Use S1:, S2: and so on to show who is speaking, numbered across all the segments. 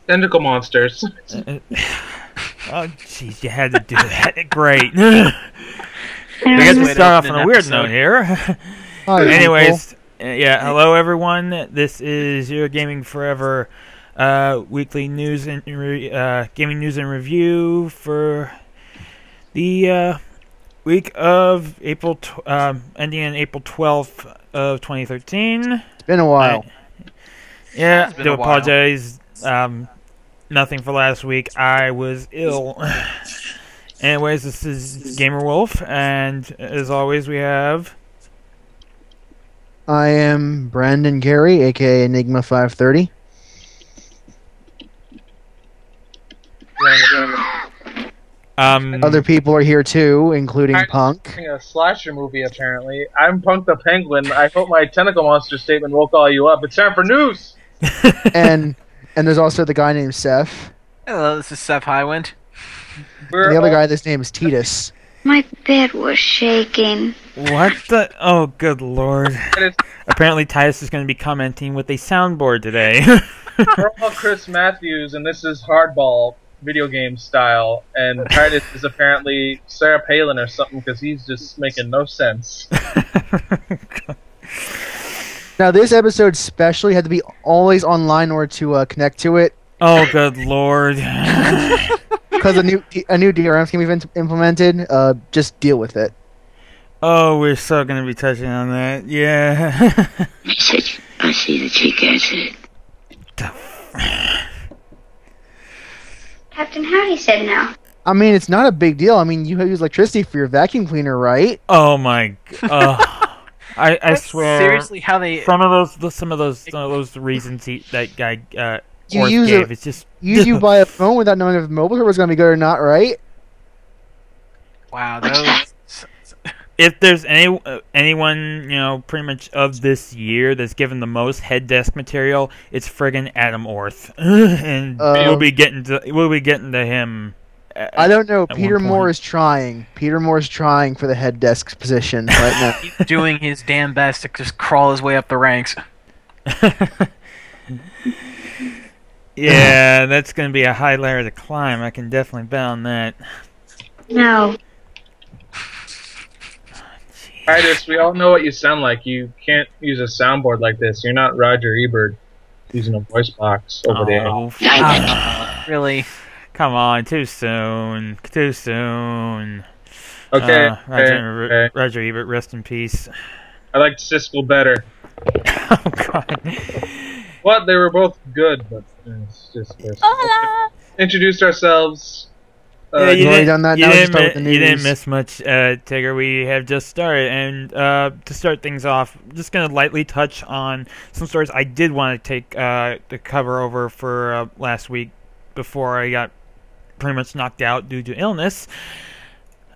S1: Tentacle monsters.
S2: Oh, jeez, you had to do that. Great. We got to start off on a weird note here.
S3: Hi,
S2: Anyways, yeah, hello everyone. This is your Gaming Forever weekly news and gaming news and review for the week of April, ending on April 12th of 2013.
S3: It's been a while.
S2: Yeah, do apologize. Nothing for last week. I was ill. Anyways, this is Gamer Wolf, and as always, we have.
S3: I am Brandon Gary, aka Enigma 530. Other people are here too, including Punk.
S1: A slasher movie, apparently. I'm Punk the Penguin. I hope my tentacle monster statement woke all you up. It's time for news.
S3: and there's also the guy named Seth.
S4: Hello, this is Seth Highwind.
S3: And the other guy, this name is Titus.
S5: My bed was shaking.
S2: What the? Oh, good lord. Apparently Titus is going to be commenting with a soundboard today.
S1: We're all Chris Matthews, and this is Hardball, video game style, and Titus is apparently Sarah Palin or something, because he's just making no sense.
S3: Now, this episode especially had to be always online in order to connect to it.
S2: Oh, good lord.
S3: Because a new DRM scheme we've implemented, just deal with it.
S2: Oh, we're so going to be touching on that. Yeah.
S5: I see the cheek acid. Captain Howdy said no.
S3: I mean, it's not a big deal. I mean, you use electricity for your vacuum cleaner, right?
S2: Oh my. I swear.
S4: Seriously, how they
S2: some of those reasons that guy Orth
S3: use
S2: gave. It's just
S3: you buy a phone without knowing if the mobile server is going to be good or not, right?
S4: wow, those.
S2: If there's anyone pretty much of this year that's given the most head desk material, it's friggin' Adam Orth, and we'll be getting to him.
S3: I don't know. Peter Moore is trying. Peter Moore is trying for the head desk position right now.
S4: He's doing his damn best to just crawl his way up the ranks.
S2: Yeah, that's going to be a high ladder to climb. I can definitely bet on that.
S5: No.
S1: Titus, we all know what you sound like. You can't use a soundboard like this. You're not Roger Ebert using a voice box over there.
S4: Really?
S2: Come on, too soon. Too soon.
S1: Okay,
S2: Roger Ebert, rest in peace.
S1: I liked Siskel better.
S2: Oh, God.
S1: What? They were both good, but it's just...
S5: Hola!
S1: Introduced ourselves.
S2: Yeah, you didn't
S3: miss
S2: much, Tigger. We have just started, and to start things off, I'm just going to lightly touch on some stories I did want to take to cover over for last week before I got pretty much knocked out due to illness.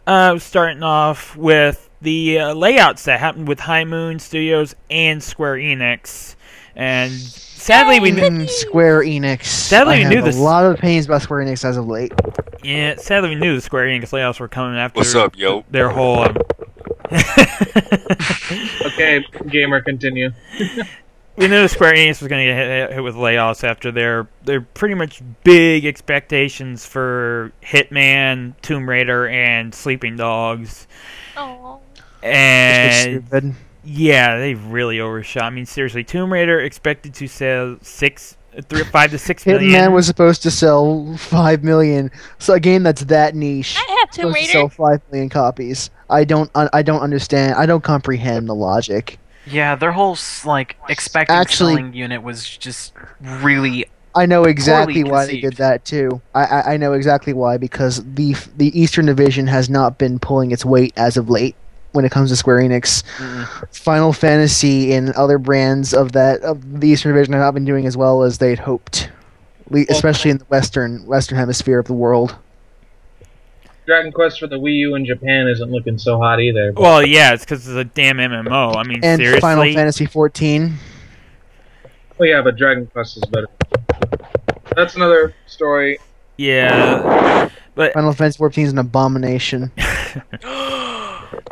S2: Starting off with the layouts that happened with High Moon Studios and Square Enix, and sadly we knew
S3: Square Enix.
S2: Sadly, we knew
S3: a lot of opinions about Square Enix as of late.
S2: Yeah, sadly we knew the Square Enix layoffs were coming after.
S6: What's up, yo?
S2: Their whole.
S1: Okay, gamer, continue.
S2: We knew Square Enix was going to get hit with layoffs after their pretty much big expectations for Hitman, Tomb Raider, and Sleeping Dogs.
S5: Aww.
S3: It's stupid.
S2: Yeah, they really overshot. I mean, seriously, Tomb Raider expected to sell 5 to 6 million.
S3: Hitman was supposed to sell 5 million. So a game that's that niche.
S5: I have Tomb Raider.
S3: To sell 5 million copies. I don't understand. I don't comprehend the logic.
S4: Yeah, their whole expected selling unit was just really.
S3: I know exactly why
S4: conceived.
S3: they did that too. I know exactly why, because the Eastern Division has not been pulling its weight as of late when it comes to Square Enix. Final Fantasy and other brands of the Eastern Division have not been doing as well as they'd hoped, especially in the Western Hemisphere of the world.
S1: Dragon Quest for the Wii U in Japan isn't looking so hot either. But...
S2: Well, yeah, it's because it's a damn MMO. I mean,
S3: and
S2: seriously.
S3: Final Fantasy 14.
S1: Well, yeah, but Dragon Quest is better. That's another story.
S2: Yeah, but
S3: Final Fantasy 14 is an abomination.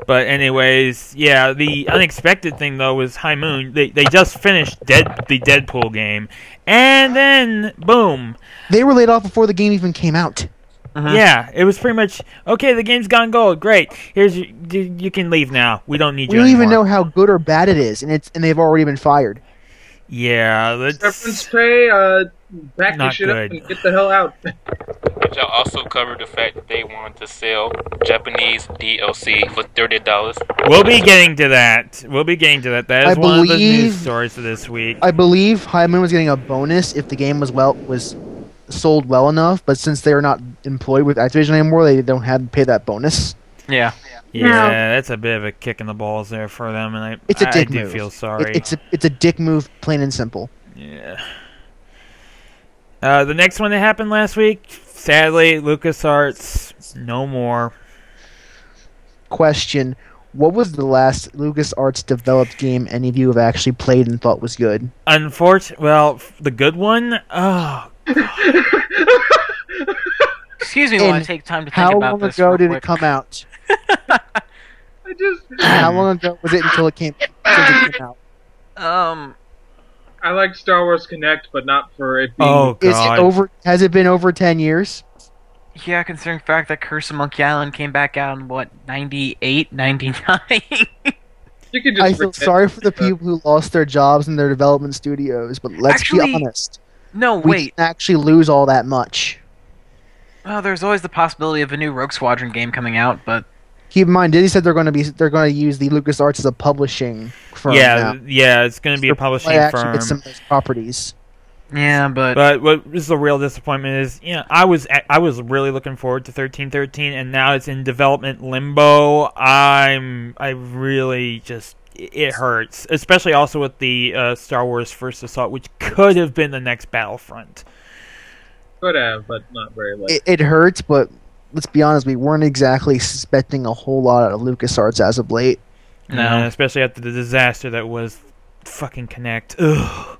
S2: But anyways, yeah, the unexpected thing though was High Moon. They just finished the Deadpool game, and then boom.
S3: They were laid off before the game even came out.
S2: Yeah, it was pretty much okay. The game's gone gold. Great. You can leave now. We don't need you.
S3: We don't
S2: anymore.
S3: even know how good or bad it is, and they've already been fired.
S2: Yeah,
S1: Severance pay. Back
S2: Not
S1: this shit
S2: good.
S1: up and get the hell out.
S6: But y'all also covered the fact that they wanted to sell Japanese DLC for $30.
S2: We'll be getting to that. That is one of the news stories of this week.
S3: I believe High Moon was getting a bonus if the game was sold well enough, but since they're not employed with Activision anymore, they don't have to pay that bonus.
S4: Yeah.
S2: Yeah, that's a bit of a kick in the balls there for them, and I do feel sorry.
S3: It's a dick move, plain and simple.
S2: Yeah. The next one that happened last week, sadly, LucasArts, no more.
S3: Question: what was the last LucasArts developed game any of you have actually played and thought was good?
S2: Well, the good one? Oh.
S4: Excuse me while I take time to think about this.
S3: How long ago did it come out? How long ago was it until it came out?
S1: I like Star Wars Connect, but not for it being...
S2: Oh, God.
S3: Has it been over 10 years?
S4: Yeah, considering the fact that Curse of Monkey Island came back out in, 98, 99?
S1: You can just
S3: I feel sorry for the people who lost their jobs in their development studios, but let's be honest.
S4: No,
S3: we
S4: wait.
S3: didn't actually lose all that much.
S4: Well, there's always the possibility of a new Rogue Squadron game coming out, but...
S3: Keep in mind, Disney said they're going to use the LucasArts as a publishing firm.
S2: Yeah, it's going to be a publishing firm.
S3: Get some of those properties.
S4: Yeah, but
S2: what is the real disappointment is, I was really looking forward to 1313, and now it's in development limbo. I really just, it hurts, especially also with the Star Wars First Assault, which could have been the next Battlefront.
S1: Could have, but not very late.
S3: It hurts, but let's be honest, we weren't exactly expecting a whole lot out of LucasArts as of late.
S2: No, especially after the disaster that was fucking Connect. Ugh.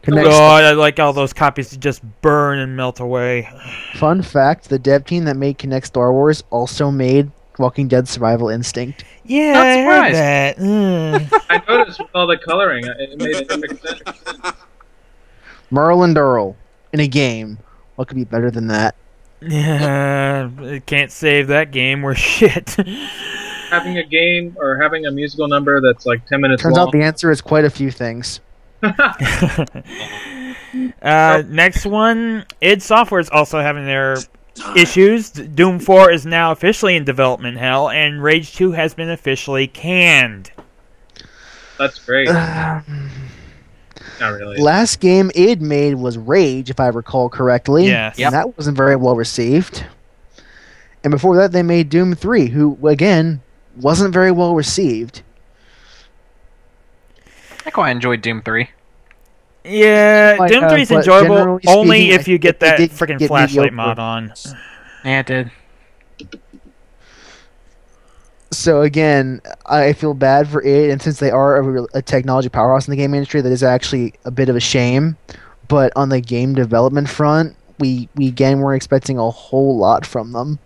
S3: Connect.
S2: God, I like all those copies to just burn and melt away.
S3: Fun fact, the dev team that made Connect Star Wars also made Walking Dead Survival Instinct.
S2: Yeah,
S4: Not
S2: I heard
S4: surprised.
S2: that.
S1: I noticed with all the coloring, it made perfect sense.
S3: Merle and Earl in a game. What could be better than that?
S2: Yeah, it can't save that game. We're shit.
S1: Having a game or having a musical number that's like 10 minutes
S3: Turns
S1: long.
S3: out the answer is quite a few things.
S2: Next one, id Software is also having their issues. Doom 4 is now officially in development hell, and Rage 2 has been officially canned.
S1: That's great. Not really.
S3: Last game id made was Rage, if I recall correctly.
S2: Yes.
S3: And that wasn't very well received. And before that, they made Doom 3, who, again, wasn't very well received.
S4: I quite enjoyed Doom 3.
S2: Yeah, Doom 3 is enjoyable
S3: generally
S2: only
S3: speaking,
S2: if you get
S3: they
S2: that
S3: did
S2: freaking
S3: get
S2: flashlight
S3: mediocre.
S2: mod on.
S4: Yeah, it did.
S3: So again, I feel bad for it, and since they are a technology powerhouse in the game industry, that is actually a bit of a shame. But on the game development front, we again weren't expecting a whole lot from them.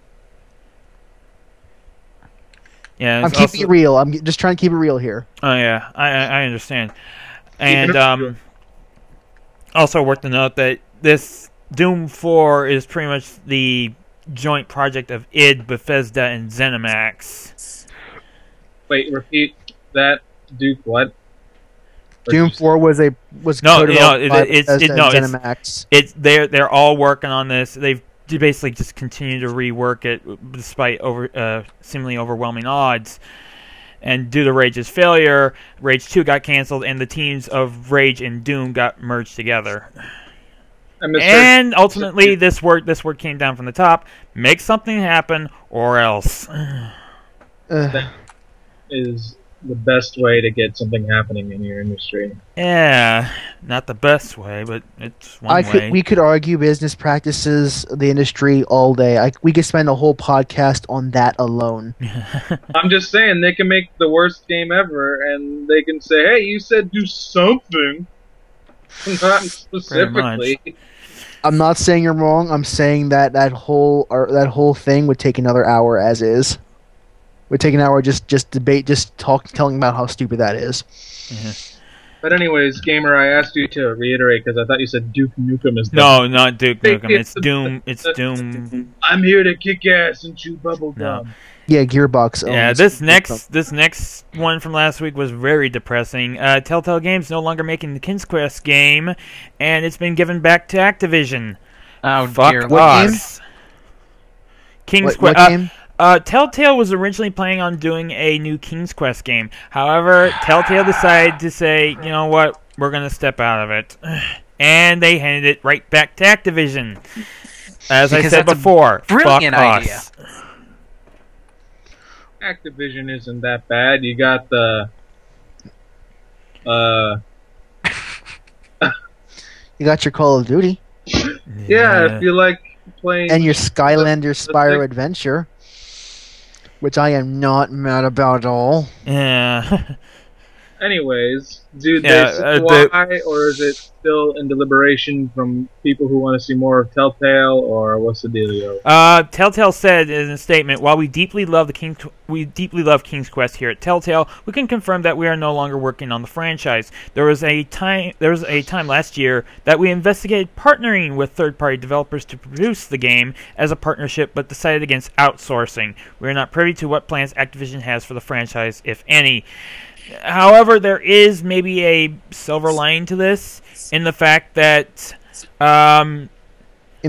S2: Yeah,
S3: I'm keeping it real. I'm just trying to keep it real here.
S2: Oh yeah, I understand. And also worth to note that this Doom 4 is pretty much the joint project of id, Bethesda, and ZeniMax.
S1: Wait, repeat that. Duke what?
S3: Doom 4 was
S2: no,
S3: co-developed by
S2: it's
S3: Bethesda
S2: no,
S3: and ZeniMax.
S2: They're all working on this. They've basically just continued to rework it despite seemingly overwhelming odds. And due to Rage's failure, Rage 2 got canceled, and the teams of Rage and Doom got merged together. And ultimately, this word came down from the top: make something happen, or else.
S1: That is the best way to get something happening in your industry.
S2: Yeah, not the best way, but it's one way.
S3: We could argue business practices, the industry all day. We could spend a whole podcast on that alone.
S1: I'm just saying, they can make the worst game ever, and they can say, hey, you said do something. Not specifically.
S3: I'm not saying you're wrong. I'm saying that whole thing would take another hour as is. We take an hour just telling about how stupid that is.
S1: But anyways, gamer, I asked you to reiterate because I thought you said Duke Nukem is.
S2: No, not Duke Nukem. It's Doom. It's Doom.
S1: I'm here to kick ass and chew bubblegum.
S2: No.
S3: Yeah, Gearbox.
S2: Yeah, this next one from last week was very depressing. Telltale Games no longer making the King's Quest game, and it's been given back to Activision.
S4: Oh
S2: Fuck
S4: dear.
S3: What game?
S2: King's
S3: What
S2: Quest.
S3: game?
S2: Telltale was originally planning on doing a new King's Quest game. However, Telltale decided to say, you know what, we're going to step out of it. And they handed it right back to Activision. As
S4: Because
S2: I said
S4: that's a
S2: brilliant
S4: brilliant
S2: fuck
S4: idea.
S2: us.
S1: Activision isn't that bad. You got the.
S3: You got your Call of Duty
S1: Yeah, if you like playing.
S3: and your Skylander Spyro Adventure, which I am not mad about at all.
S2: Yeah.
S1: Anyways, do
S2: Yeah,
S1: they say why, or is it still in deliberation from people who want to see more of Telltale, or what's the dealio?
S2: Telltale said in a statement, "While we deeply love King's Quest here at Telltale, we can confirm that we are no longer working on the franchise. There was a time last year that we investigated partnering with third-party developers to produce the game as a partnership, but decided against outsourcing. We are not privy to what plans Activision has for the franchise, if any." However, there is maybe a silver lining to this in the fact that
S3: It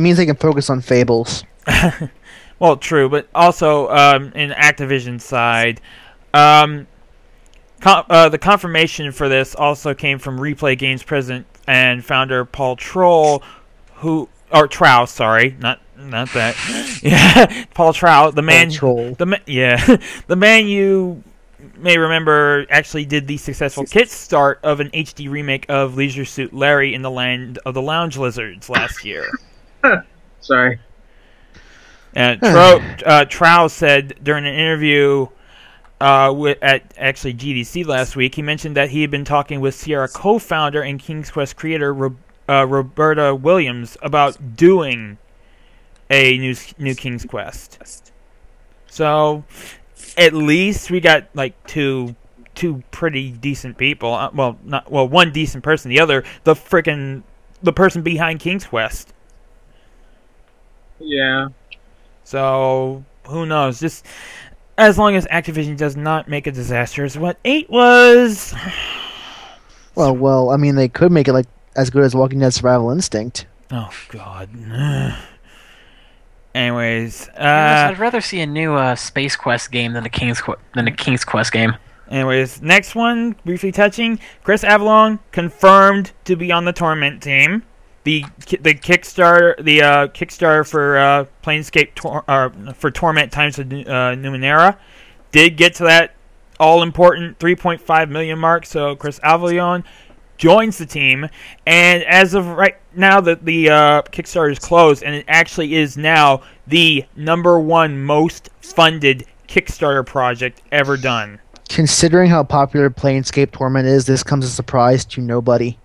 S3: means they can focus on Fables.
S2: well, true, but also in Activision's side, the confirmation for this also came from Replay Games president and founder Paul Troll, Trow, sorry, not that, yeah, Paul Trow, the man, the man you may remember actually did the successful kickstart of an HD remake of Leisure Suit Larry in the Land of the Lounge Lizards last year.
S1: Sorry.
S2: Trow said during an interview at actually GDC last week, he mentioned that he had been talking with Sierra co-founder and King's Quest creator Roberta Williams about doing a new King's Quest. So at least we got like two pretty decent people. One decent person, the other the person behind King's Quest.
S1: Yeah.
S2: So who knows? Just as long as Activision does not make a disaster as what 8 was.
S3: Well, I mean, they could make it like as good as Walking Dead Survival Instinct.
S2: Oh God. Anyways,
S4: I'd rather see a new Space Quest game than a King's Quest game.
S2: Anyways, next one, briefly touching, Chris Avallone confirmed to be on the Torment team. The Kickstarter for Planescape for Torment Times of Numenera did get to that all important 3.5 million mark. So Chris Avallone joins the team, and as of right now, the Kickstarter is closed, and it actually is now the #1 most funded Kickstarter project ever done.
S3: Considering how popular Planescape Torment is, this comes as a surprise to nobody.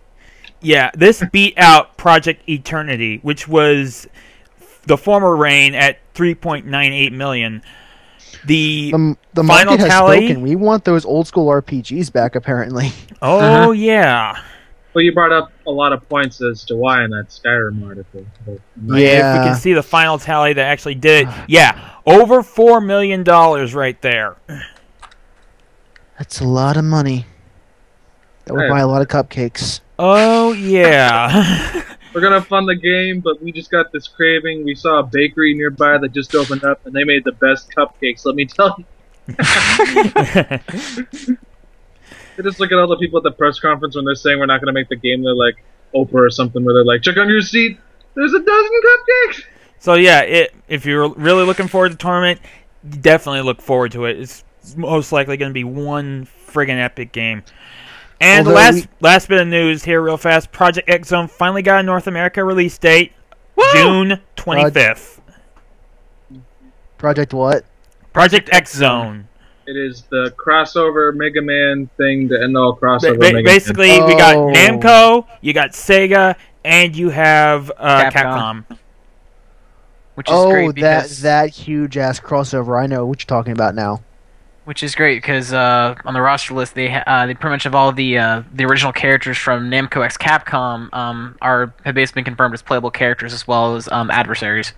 S2: Yeah, this beat out Project Eternity, which was the former reign at 3.98 million. The
S3: final market has spoken. We want those old school RPGs back, apparently.
S2: Oh, yeah.
S1: Well, you brought up a lot of points as to why in that Skyrim article.
S2: If we can see the final tally that actually did it, yeah, over $4 million right there.
S3: That's a lot of money. That would buy a lot of cupcakes.
S2: Oh, yeah.
S1: We're going to fund the game, but we just got this craving. We saw a bakery nearby that just opened up, and they made the best cupcakes, let me tell you. They just look at all the people at the press conference when they're saying we're not going to make the game. They're like Oprah or something, where they're like, check on your seat. There's a dozen cupcakes.
S2: So, yeah, if you're really looking forward to Torment, definitely look forward to it. It's most likely going to be one friggin' epic game. And the last bit of news here real fast, Project X Zone finally got a North America release date, June 25th.
S3: Project what?
S2: Project X Zone.
S1: It is the crossover Mega Man thing to end all crossover Mega
S2: basically,
S1: Man.
S2: we got Namco, you got Sega, and you have Capcom.
S4: Which is great because
S3: that huge ass crossover. I know what you're talking about now.
S4: Which is great because on the roster list they pretty much have all the original characters from Namco X Capcom have basically been confirmed as playable characters as well as adversaries,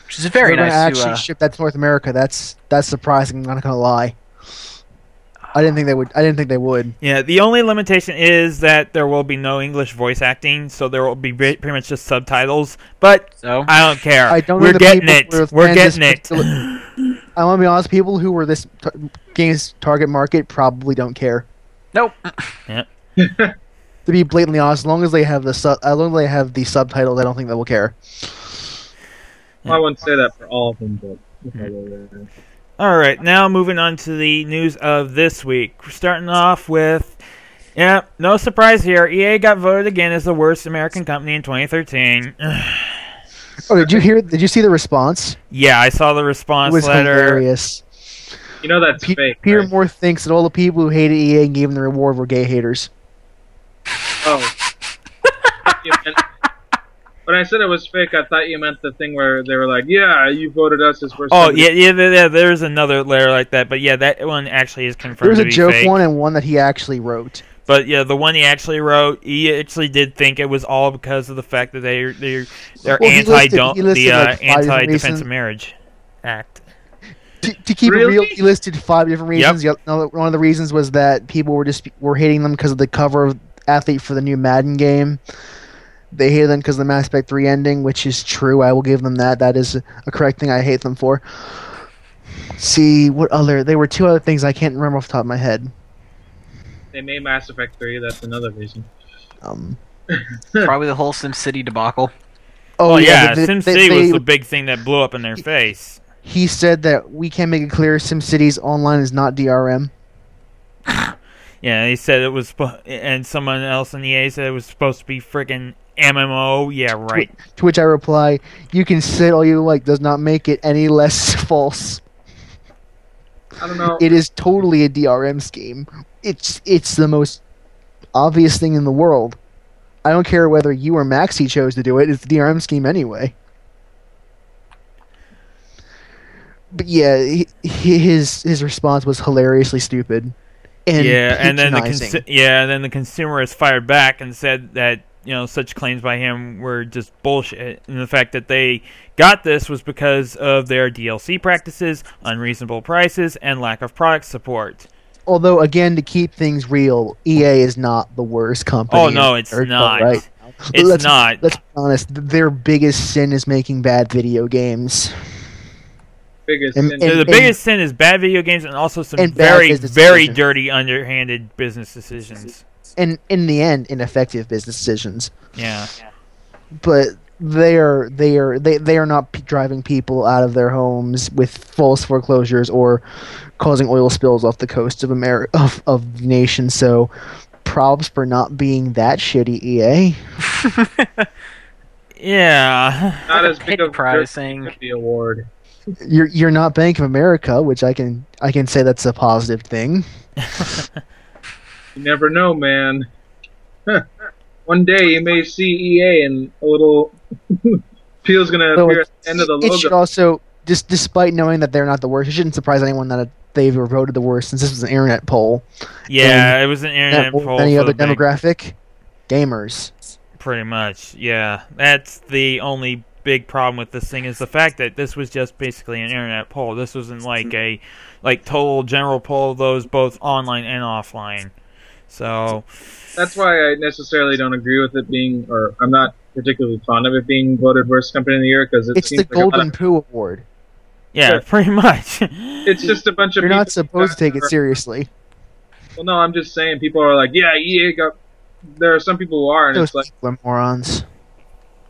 S4: which is very
S3: They're
S4: nice.
S3: gonna actually ship that to North America. That's surprising. I'm not gonna lie. I didn't think they would.
S2: Yeah, the only limitation is that there will be no English voice acting, so there will be pretty much just subtitles. But
S4: So
S2: I don't care.
S3: I don't
S2: We're
S3: know the
S2: getting
S3: people
S2: it.
S3: who are
S2: We're
S3: fans
S2: getting
S3: of
S2: it.
S3: I want to be honest. People who were this game's target market probably don't care.
S4: nope.
S3: To be blatantly honest, as long as they have the subtitles, I don't think they will care.
S1: Well, I wouldn't say that for all of them, but.
S2: All right, now moving on to the news of this week. We're starting off with, no surprise here. EA got voted again as the worst American company in 2013.
S3: Oh, did you see the response?
S2: Yeah, I saw the response
S3: It was
S2: letter.
S3: hilarious.
S1: You know that's fake.
S3: Peter
S1: Right?
S3: Moore thinks that all the people who hated EA and gave them the reward were gay haters.
S1: Oh. You meant- When I said it was fake, I thought you meant the thing where they were like, "Yeah, you voted us as worst."
S2: Oh,
S1: company."
S2: yeah, there's another layer like that. But yeah, that one actually is confirmed
S3: There was
S2: to
S3: a
S2: be
S3: joke
S2: fake.
S3: one and one that he actually wrote.
S2: But yeah, the one he actually wrote, he actually did think it was all because of the fact that they're
S3: Well, he listed, like, 5 different
S2: anti-defense
S3: reasons.
S2: of marriage act.
S3: To keep it
S1: Really?
S3: real, he listed 5 different reasons. One of the reasons was that people were hating them because of the cover of athlete for the new Madden game. They hated them because of the Mass Effect 3 ending, which is true. I will give them that. That is a correct thing I hate them for. See, what other... There were 2 other things I can't remember off the top of my head.
S1: They made Mass Effect 3. That's another reason.
S4: Probably the whole SimCity debacle.
S2: Oh yeah,
S3: they-
S2: SimCity
S3: they-
S2: was the big thing that blew up in their face.
S3: He said that we can make it clear SimCity's online is not DRM.
S2: Yeah, he said it was, and someone else in EA said it was supposed to be friggin' MMO. Yeah, right.
S3: To which I reply, you can say it all you like, does not make it any less false.
S1: I don't know.
S3: It is totally a DRM scheme. It's the most obvious thing in the world. I don't care whether you or Maxie chose to do it. It's a DRM scheme anyway. But yeah, his response was hilariously stupid. And
S2: and then
S3: patronizing.
S2: then the consumer has fired back and said that such claims by him were just bullshit, and the fact that they got this was because of their DLC practices, unreasonable prices, and lack of product support.
S3: Although, again, to keep things real, EA is not the worst company.
S2: Oh no, it's
S3: Or-
S2: not.
S3: Right?
S2: It's not.
S3: Let's be honest. Their biggest sin is making bad video games.
S1: Biggest
S3: and-
S1: sin.
S2: The biggest sin is bad video games and also some
S3: and bad
S2: very,
S3: business
S2: very
S3: decisions.
S2: dirty, underhanded business decisions.
S3: And in the end, ineffective business decisions.
S2: Yeah.
S3: But they are not driving people out of their homes with false foreclosures or causing oil spills off the coast of of the nation. So, props for not being that shitty, EA.
S2: Yeah.
S1: Not as
S4: Like a
S1: big
S4: pity
S1: of
S4: prize saying-
S1: the award.
S3: You're not Bank of America, which I can say that's a positive thing.
S1: You never know, man. One day you may see EA and a little Peel's gonna
S3: So
S1: appear at the end of the
S3: it should
S1: logo.
S3: also, just despite knowing that they're not the worst, it shouldn't surprise anyone that they were voted the worst, since this was an internet poll.
S2: Yeah, it was an internet
S3: More
S2: poll.
S3: than any
S2: for
S3: other
S2: the big-
S3: demographic, gamers.
S2: Pretty much, yeah. That's the only big problem with this thing is the fact that this was just basically an internet poll. This wasn't like a total general poll of those both online and offline. So
S1: That's why I necessarily don't agree with it being, or I'm not particularly fond of it being voted worst company of the year because it
S3: It's
S1: seems
S3: the
S1: like a lot
S3: Golden
S1: of-
S3: Poo Award.
S2: yeah,
S1: Sure.
S2: pretty much.
S1: It's just a bunch of
S3: You're
S1: people
S3: not supposed to take it
S1: are-
S3: seriously.
S1: Well, no, I'm just saying people are like, yeah, EA got. There are some people who are, and
S3: Those
S1: it's like,
S3: people are morons.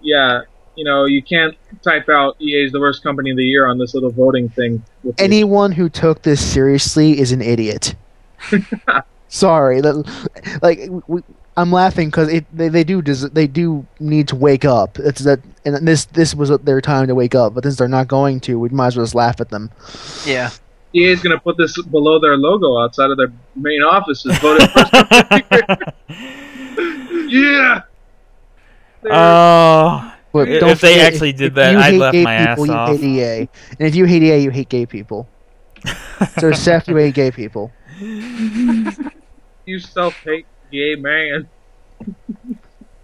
S1: yeah, you can't type out EA is the worst company of the year on this little voting thing. With
S3: Anyone who took this seriously is an idiot. Sorry, I'm laughing because they do need to wake up. It's that, and this was their time to wake up. But since they're not going to, we might as well just laugh at them.
S4: Yeah.
S1: EA is going to put this below their logo outside of their main offices. Voted first company of the year. Yeah.
S2: Oh,
S3: But
S2: If
S3: don't
S2: they
S3: forget,
S2: actually did
S3: if
S2: that,
S3: you
S2: I'd
S3: hate
S2: laugh
S3: gay
S2: my ass
S3: people,
S2: off.
S3: You hate EA, and if you hate EA, you hate gay people. So, Seth, you hate gay people.
S1: You self-hate gay man.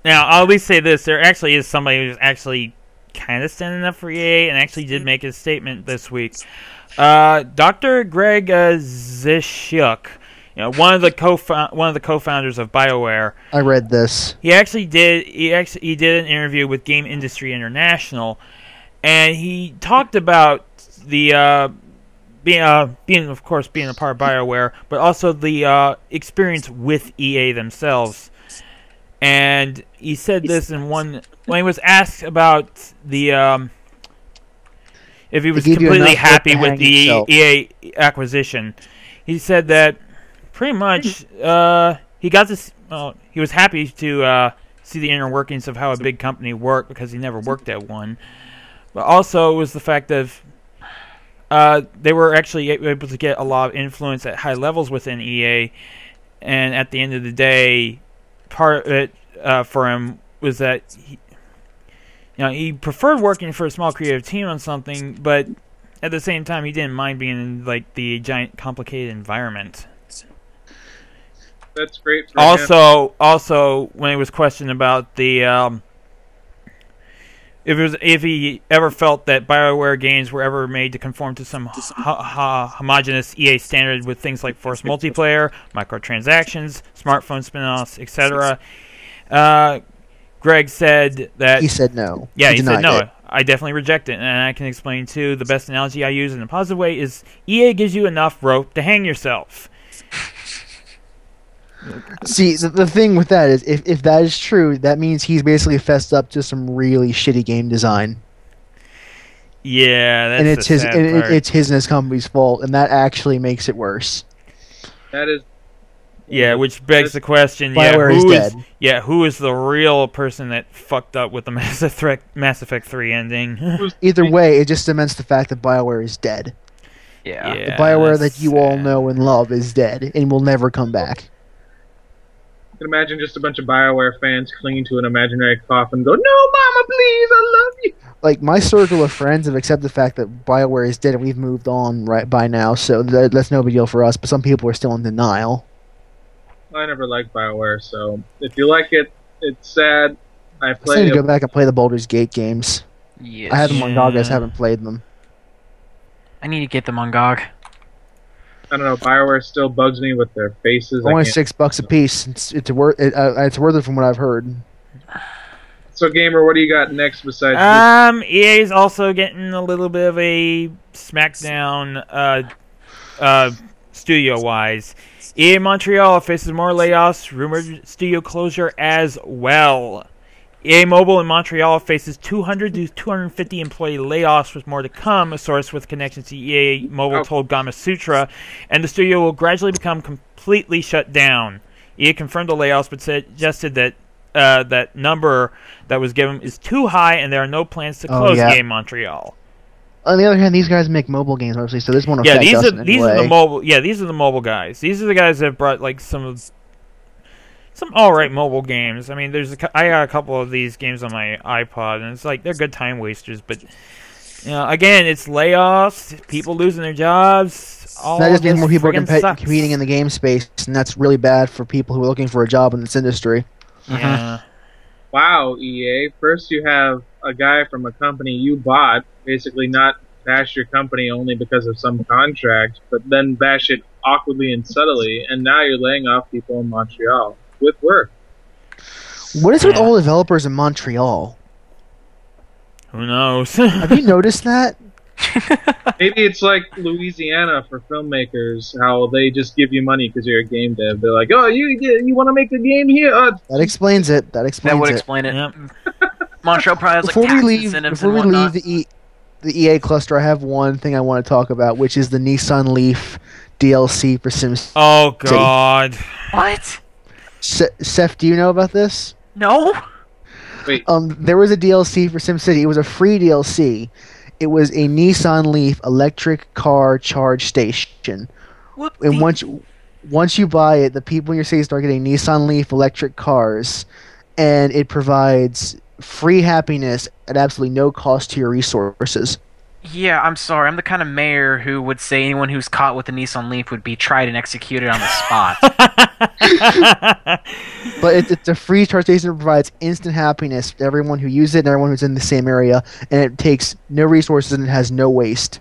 S2: Now, I'll at least say this. There actually is somebody who's actually kind of standing up for EA and actually did make a statement this week. Dr. Greg Zishuk, one of the co-founders of BioWare.
S3: I read this.
S2: He did an interview with Game Industry International, and he talked about the being a part of BioWare, but also the experience with EA themselves. And he said this when he was asked about if he was completely happy with the EA acquisition. He said that pretty much he got this. He was happy to see the inner workings of how a big company worked because he never worked at one. But also it was the fact that they were actually able to get a lot of influence at high levels within EA, and at the end of the day, part of it for him was that he preferred working for a small creative team on something, but at the same time he didn't mind being in the giant complicated environment.
S1: That's great for him.
S2: Also when he was questioned about the if he ever felt that BioWare games were ever made to conform to some homogeneous EA standard with things like forced multiplayer, microtransactions, smartphone spin-offs, etc. Greg said that...
S3: He said no.
S2: Yeah, he said no.
S3: It.
S2: I definitely reject it, and I can explain too. The best analogy I use in a positive way is EA gives you enough rope to hang yourself.
S3: See, the thing with that is, if that is true, that means he's basically fessed up to some really shitty game design.
S2: Yeah, that's
S3: and it's
S2: the
S3: his,
S2: sad
S3: and
S2: part.
S3: it's his and his company's fault, and that actually makes it worse.
S1: That is.
S2: Yeah, which begs the question:
S3: BioWare is dead.
S2: Who is the real person that fucked up with the Mass Effect 3 ending?
S3: Either way, it just cements the fact that BioWare is dead.
S4: Yeah.
S3: The BioWare
S2: that's
S3: that you all
S2: sad.
S3: know and love is dead and will never come back.
S1: I can imagine just a bunch of BioWare fans clinging to an imaginary coffin and go, "No, Mama, please, I love you."
S3: Like, my circle of friends have accepted the fact that BioWare is dead and we've moved on right by now, so that's no big deal for us, but some people are still in denial.
S1: I never liked BioWare, so if you like it, it's sad. I
S3: I need
S1: played
S3: to go
S1: it.
S3: back and play the Baldur's Gate games.
S4: Yes.
S3: I had them on GOG, I just
S2: Yeah.
S3: haven't played them.
S4: I need to get them on GOG.
S1: I don't know. BioWare still bugs me with their faces. I
S3: Only
S1: can't-
S3: $6 a piece. It's worth it from what I've heard.
S1: So, Gamer, what do you got next besides
S2: EA's also getting a little bit of a smackdown studio-wise. EA Montreal faces more layoffs, rumored studio closure as well. EA Mobile in Montreal faces 200 to 250 employee layoffs with more to come, a source with connections to EA Mobile told Gamasutra, and the studio will gradually become completely shut down. EA confirmed the layoffs but suggested that that number that was given is too high and there are no plans to close EA Montreal.
S3: On the other hand, these guys make mobile games, obviously, so this won't affect us in any
S2: these
S3: way.
S2: are the mobile. Yeah, these are the mobile guys. These are the guys that brought like some alright mobile games. I mean, I got a couple of these games on my iPod, and it's like they're good time wasters. But again, it's layoffs, people losing their jobs.
S3: That just means more people are
S2: sucks.
S3: competing in the game space, and that's really bad for people who are looking for a job in this industry.
S2: Yeah.
S1: Wow, EA. First you have a guy from a company you bought basically not bash your company only because of some contract, but then bash it awkwardly and subtly, and now you're laying off people in Montreal with work.
S3: What is with all developers in Montreal?
S2: Who knows?
S3: Have you noticed that?
S1: Maybe it's like Louisiana for filmmakers, how they just give you money because you're a game dev. They're like, "Oh, you want to make a game here?"
S3: That explains it. That explains
S4: That would
S3: it.
S4: explain it.
S2: Yep.
S4: Montreal probably has like
S3: Before we
S4: tax
S3: leave,
S4: incentives
S3: before
S4: and
S3: we
S4: whatnot.
S3: leave the EA cluster, I have one thing I want to talk about, which is the Nissan Leaf DLC for SimCity.
S2: Oh God.
S4: What?
S3: Seth, do you know about this?
S4: No.
S1: Wait,
S3: There was a DLC for SimCity. It was a free DLC. It was a Nissan Leaf electric car charge station. And once you buy it, the people in your city start getting Nissan Leaf electric cars, and it provides free happiness at absolutely no cost to your resources.
S4: Yeah, I'm sorry. I'm the kind of mayor who would say anyone who's caught with a Nissan Leaf would be tried and executed on the spot.
S3: But it's a free charge station that provides instant happiness to everyone who uses it and everyone who's in the same area, and it takes no resources and it has no waste.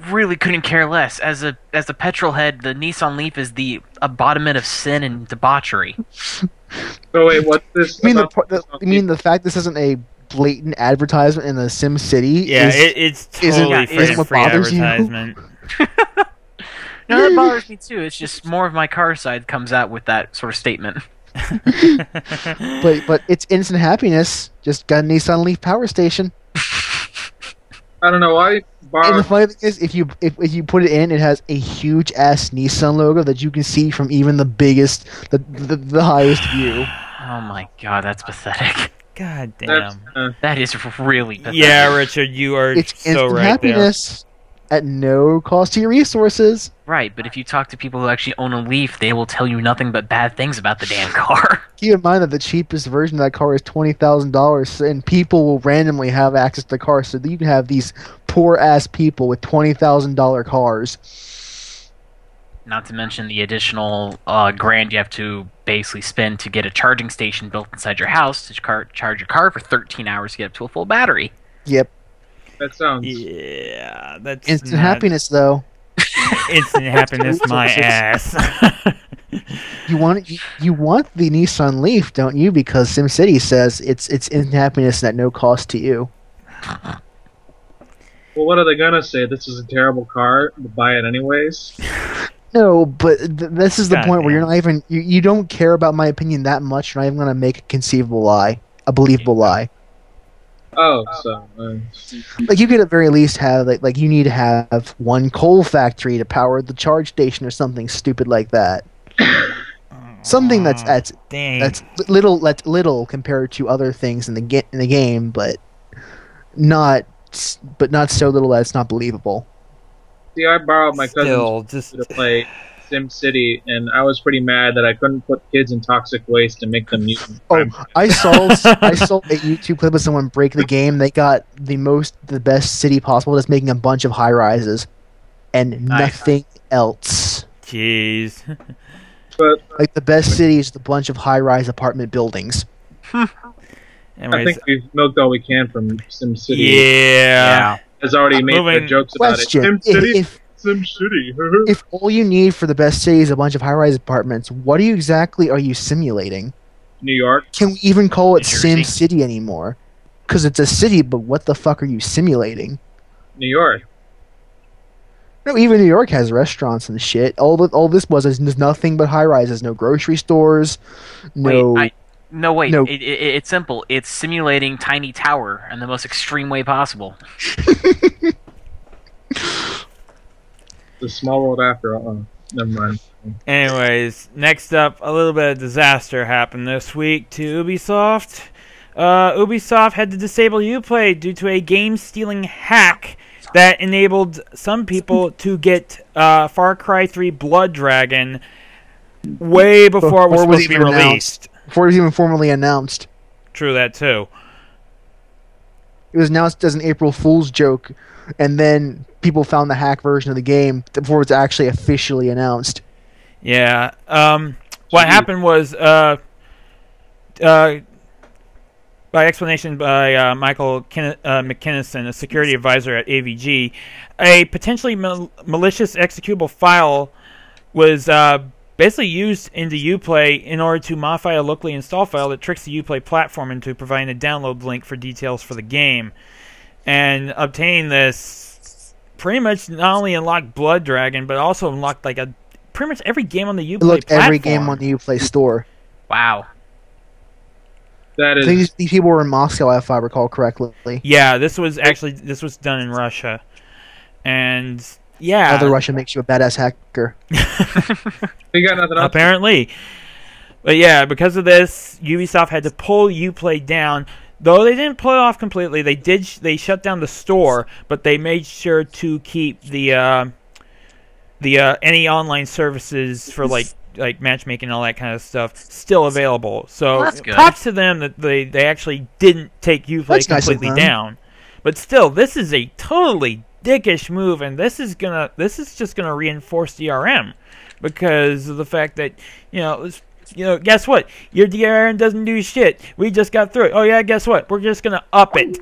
S4: Really couldn't care less. As a petrol head, the Nissan Leaf is the embodiment of sin and debauchery.
S1: So wait, what's this?
S3: You mean the fact this isn't a blatant advertisement in the Sim City?
S2: Yeah, it's totally free advertisement.
S4: No, that bothers me too. It's just more of my car side comes out with that sort of statement.
S3: But it's instant happiness. Just got a Nissan Leaf power station.
S1: I don't know why.
S3: And the funny thing is, if you put it in, it has a huge ass Nissan logo that you can see from even the biggest, the highest view.
S4: Oh my god, that's pathetic.
S2: God damn.
S4: That is really pathetic.
S2: Yeah, Richard, you are
S3: It's
S2: so
S3: instant
S2: right
S3: happiness at no cost to your resources.
S4: Right, but if you talk to people who actually own a Leaf, they will tell you nothing but bad things about the damn car.
S3: Keep in mind that the cheapest version of that car is $20,000, and people will randomly have access to the car, so that you can have these poor-ass people with $20,000 cars.
S4: Not to mention the additional grand you have to basically spend to get a charging station built inside your house to charge your car for 13 hours to get up to a full battery.
S3: Yep.
S1: That sounds...
S2: Yeah, that's
S3: Instant happiness, though.
S2: Instant happiness, my ass.
S3: You want the Nissan Leaf, don't you? Because SimCity says it's instant happiness at no cost to you.
S1: Well, what are they gonna say? This is a terrible car, but buy it anyways?
S3: No, but this is the
S2: God
S3: point where you're
S2: damn.
S3: not even you don't care about my opinion that much. You're not even gonna make a conceivable lie, a believable lie.
S1: Oh, so...
S3: Like you could at very least have like you need to have one coal factory to power the charge station or something stupid like that. Something that's
S2: Dang.
S3: little compared to other things in the game, but not so little that it's not believable.
S1: See, I borrowed my
S2: Still,
S1: cousin's to play SimCity, and I was pretty mad that I couldn't put kids in toxic waste and make them mutants.
S3: Oh, I saw a YouTube clip of someone break the game. They got the best city possible, just making a bunch of high rises and nothing else.
S2: Jeez.
S1: But
S3: Like the best city is the bunch of high-rise apartment buildings.
S1: I
S2: Anyways,
S1: think we've milked all we can from SimCity.
S2: yeah.
S1: Has already made
S2: Moving-
S1: good jokes about it.
S3: Question:
S1: SimCity? SimCity.
S3: if all you need for the best city is a bunch of high-rise apartments, what exactly are you simulating?
S1: New York.
S3: Can we even call it
S4: New Jersey.
S3: Sim City anymore? Because it's a city, but what the fuck are you simulating?
S1: New York.
S3: No, even New York has restaurants and shit. All this was is nothing but high rises. No grocery stores. No.
S4: Wait, no. It's simple. It's simulating Tiny Tower in the most extreme way possible.
S1: The small world after all. Never mind.
S2: Anyways, next up, a little bit of disaster happened this week to Ubisoft. Ubisoft had to disable Uplay due to a game-stealing hack that enabled some people to get Far Cry 3 Blood Dragon way before it was supposed to be released.
S3: Before it was even formally announced.
S2: True that too.
S3: It was announced as an April Fool's joke, and then people found the hack version of the game before it was actually officially announced.
S2: Yeah. What happened was, by explanation by Michael McKinnison, a security advisor at AVG, a potentially malicious executable file was basically used into Uplay in order to modify a locally installed file that tricks the Uplay platform into providing a download link for details for the game. And obtaining this pretty much not only unlocked Blood Dragon, but also unlocked like pretty much every game on the Uplay platform.
S3: Every game on the Uplay store.
S4: Wow.
S1: That
S3: I
S1: is.
S3: think these people were in Moscow, if I recall correctly.
S2: Yeah, this was done in Russia. And yeah.
S3: Other Russia makes you a badass hacker.
S1: We got nothing else.
S2: Apparently. But yeah, because of this, Ubisoft had to pull Uplay down. Though they didn't pull it off completely, they shut down the store, but they made sure to keep the any online services for like matchmaking and all that kind of stuff still available. So
S4: that's good.
S2: props to them that they actually didn't take Uplay
S3: That's nice of
S2: completely
S3: them.
S2: down. But still, this is a totally dickish move, and this is just gonna reinforce DRM because of the fact that guess what? Your DRM doesn't do shit. We just got through it. Oh yeah, guess what? We're just gonna up it.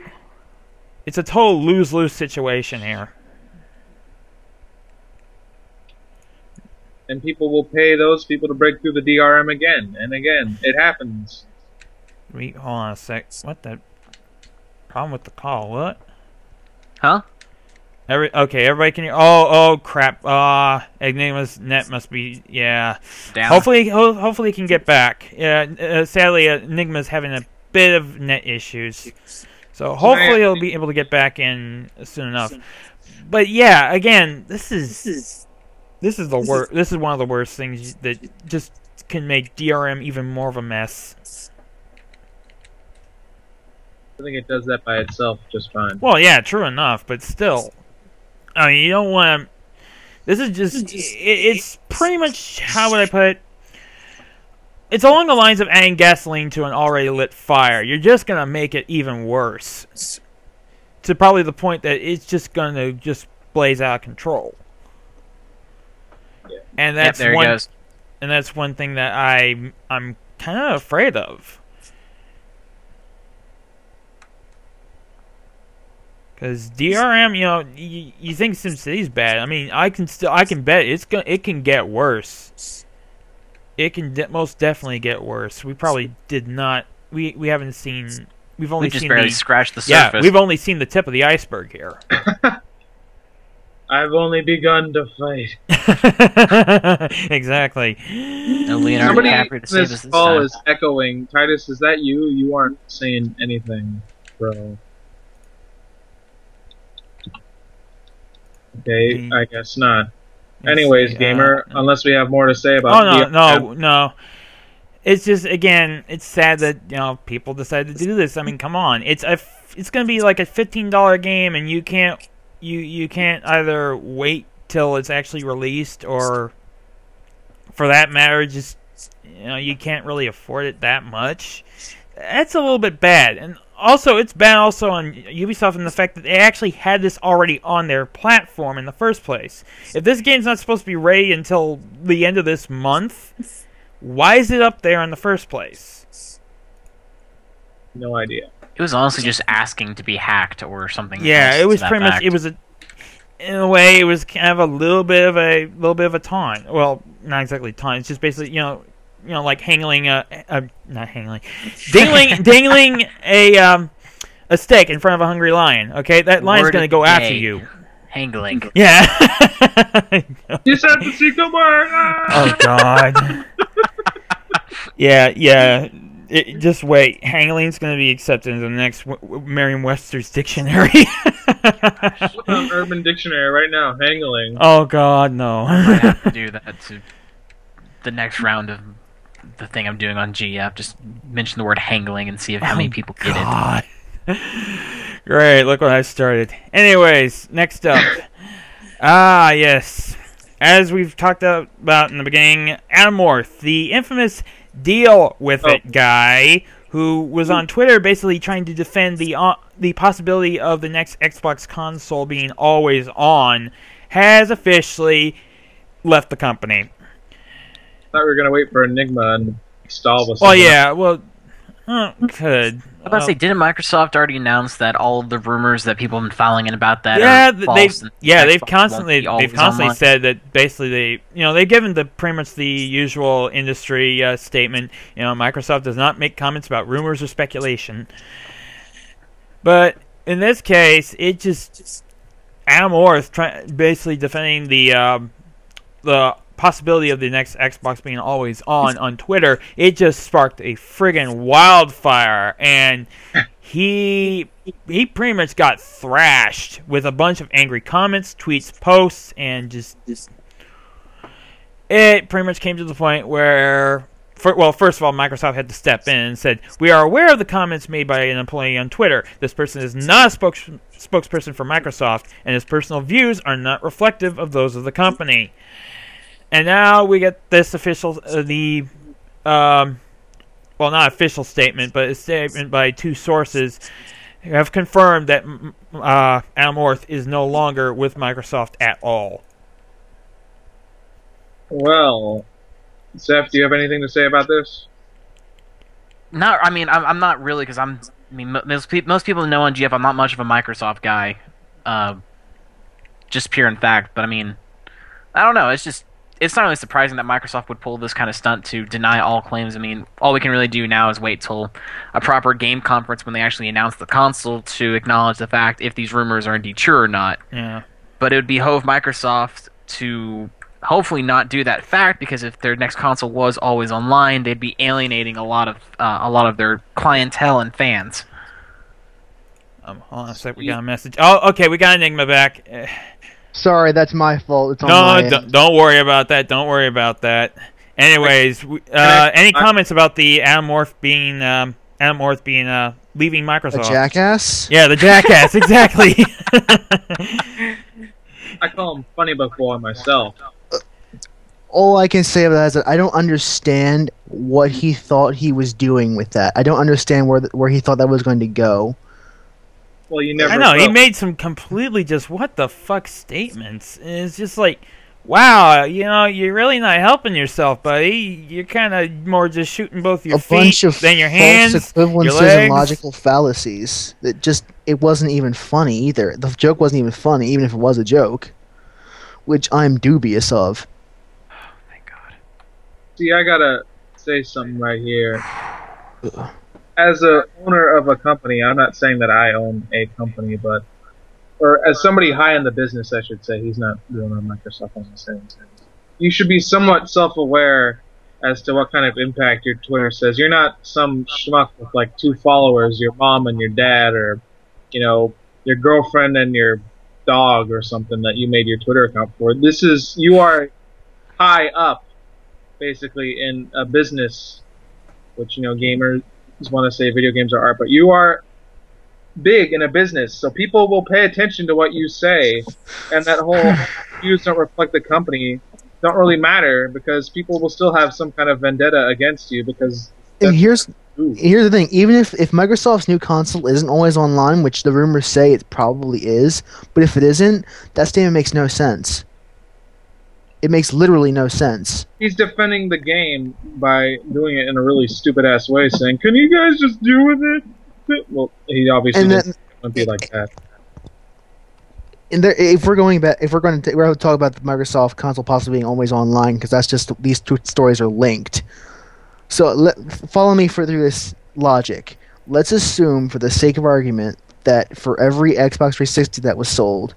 S2: It's a total lose-lose situation here.
S1: And people will pay those people to break through the DRM again and again. It happens.
S2: Hold on a sec. What the problem with the call? What?
S4: Huh?
S2: Everybody can hear. Oh crap. Enigma's net must be
S4: down.
S2: Hopefully he can get back. Yeah. Sadly, Enigma's having a bit of net issues. So hopefully he'll be able to get back in soon enough. But yeah, again, this is the worst. This is one of the worst things that just can make DRM even more of a mess.
S1: I think it does that by itself just fine.
S2: Well, yeah, true enough, but still, I mean, you don't want to. This is just. It's pretty much, how would I put it? It's along the lines of adding gasoline to an already lit fire. You're just gonna make it even worse. To probably the point that it's just gonna just blaze out of control.
S1: Yeah.
S2: And that's
S4: there he goes.
S2: And that's one thing that I'm kind of afraid of. Because DRM, you think SimCity's bad. I mean, I can bet it can get worse. It can most definitely get worse. We probably did not. We haven't seen. We've only
S4: just
S2: seen
S4: barely scratched the surface.
S2: Yeah, we've only seen the tip of the iceberg here.
S1: I've only begun to fight.
S2: Exactly.
S4: No Leonardo
S1: Somebody
S4: DiCaprio to save us
S1: this
S4: this
S1: call
S4: time.
S1: is echoing. Titus, is that you? You aren't saying anything, bro. Okay, I guess not. Anyways, gamer, unless we have more to say about
S2: no. It's just, again, it's sad that people decided to do this. I mean, come on, it's going to be like a $15 game, and you can't either wait till it's actually released, or for that matter, just you can't really afford it that much. That's a little bit bad, and also it's bad also on Ubisoft in the fact that they actually had this already on their platform in the first place. If this game's not supposed to be ready until the end of this month, why is it up there in the first place?
S1: No idea.
S4: It was honestly just asking to be hacked or something.
S2: Yeah, it was pretty much. It was in a way, it was kind of a little bit of a taunt. Well, not exactly taunt. It's just basically like dangling a stick in front of a hungry lion. Okay, that lion's going to go after you.
S4: Hangling.
S2: Yeah.
S1: You said the secret word.
S2: Oh God. Yeah. Just wait. Hangling's going to be accepted in the next Merriam-Webster's dictionary.
S1: Look on Urban Dictionary right now. Hangling.
S2: Oh God, no.
S4: I might have to do that to the next round of the thing I'm doing on GF. Just mention the word hangling and see how many people get it.
S2: Great, look what I started. Anyways, next up. Yes. As we've talked about in the beginning, Adam Orth, the infamous Deal With It guy, who was on Twitter basically trying to defend the possibility of the next Xbox console being always on, has officially left the company.
S1: Thought we were gonna wait for Enigma and stall with.
S2: Oh yeah, well, could.
S4: I was about to say, didn't Microsoft already announce that all of the rumors that people have been filing in about that are false?
S2: They've constantly said that basically they've given pretty much the usual industry statement. Microsoft does not make comments about rumors or speculation. But in this case, it just Adam Orth basically defending the possibility of the next Xbox being always on Twitter. It just sparked a friggin' wildfire, and he pretty much got thrashed with a bunch of angry comments, tweets, posts, and just it pretty much came to the point where, first of all, Microsoft had to step in and said, "We are aware of the comments made by an employee on Twitter. This person is not a spokesperson for Microsoft, and his personal views are not reflective of those of the company." And now we get this official, not official statement, but a statement by two sources have confirmed that Adam Orth is no longer with Microsoft at all.
S1: Well, Zeph, do you have anything to say about this?
S4: Not, I mean, I'm not really, because most people know on GF I'm not much of a Microsoft guy, just pure in fact. But I mean, I don't know. It's not really surprising that Microsoft would pull this kind of stunt to deny all claims. I mean, all we can really do now is wait till a proper game conference when they actually announce the console to acknowledge the fact if these rumors are indeed true or not.
S2: Yeah.
S4: But it would behove Microsoft to hopefully not do that fact, because if their next console was always online, they'd be alienating a lot of their clientele and fans.
S2: Hold on a sec, we got a message. Oh, okay, we got Enigma back.
S3: Sorry, that's my fault. It's on my end.
S2: Don't worry about that. Don't worry about that. Anyways, any comments about the Adam Orth being leaving Microsoft?
S3: A jackass?
S2: Yeah, the jackass, exactly.
S1: I call him funny before myself.
S3: All I can say about that is that I don't understand what he thought he was doing with that. I don't understand where he thought that was going to go.
S1: Well, you never.
S2: I know,
S1: will.
S2: he made some completely just what the fuck statements. And it's just like, wow, you're really not helping yourself, buddy. You're kind of more just shooting both your feet than your hands,
S3: false equivalences
S2: your legs.
S3: and logical fallacies. It wasn't even funny either. The joke wasn't even funny, even if it was a joke, which I'm dubious of.
S1: See, I gotta say something right here. As a owner of a company, I'm not saying that I own a company, or as somebody high in the business, I should say, he's not doing on Microsoft on the same thing. You should be somewhat self-aware as to what kind of impact your Twitter says. You're not some schmuck with like 2 followers, your mom and your dad, or your girlfriend and your dog or something that you made your Twitter account for. You are high up, basically, in a business, which gamers want to say video games are art, but you are big in a business, so people will pay attention to what you say, and that whole views don't reflect the company don't really matter, because people will still have some kind of vendetta against you, because
S3: and here's the thing, even if Microsoft's new console isn't always online, which the rumors say it probably is, but if it isn't, that statement makes no sense. It makes literally no sense.
S1: He's defending the game by doing it in a really stupid-ass way, saying, "Can you guys just deal with it?" Well, he obviously doesn't be like that.
S3: And if we're going to talk about the Microsoft console possibly being always online, because that's just these 2 stories are linked. So follow me through this logic. Let's assume, for the sake of argument, that for every Xbox 360 that was sold,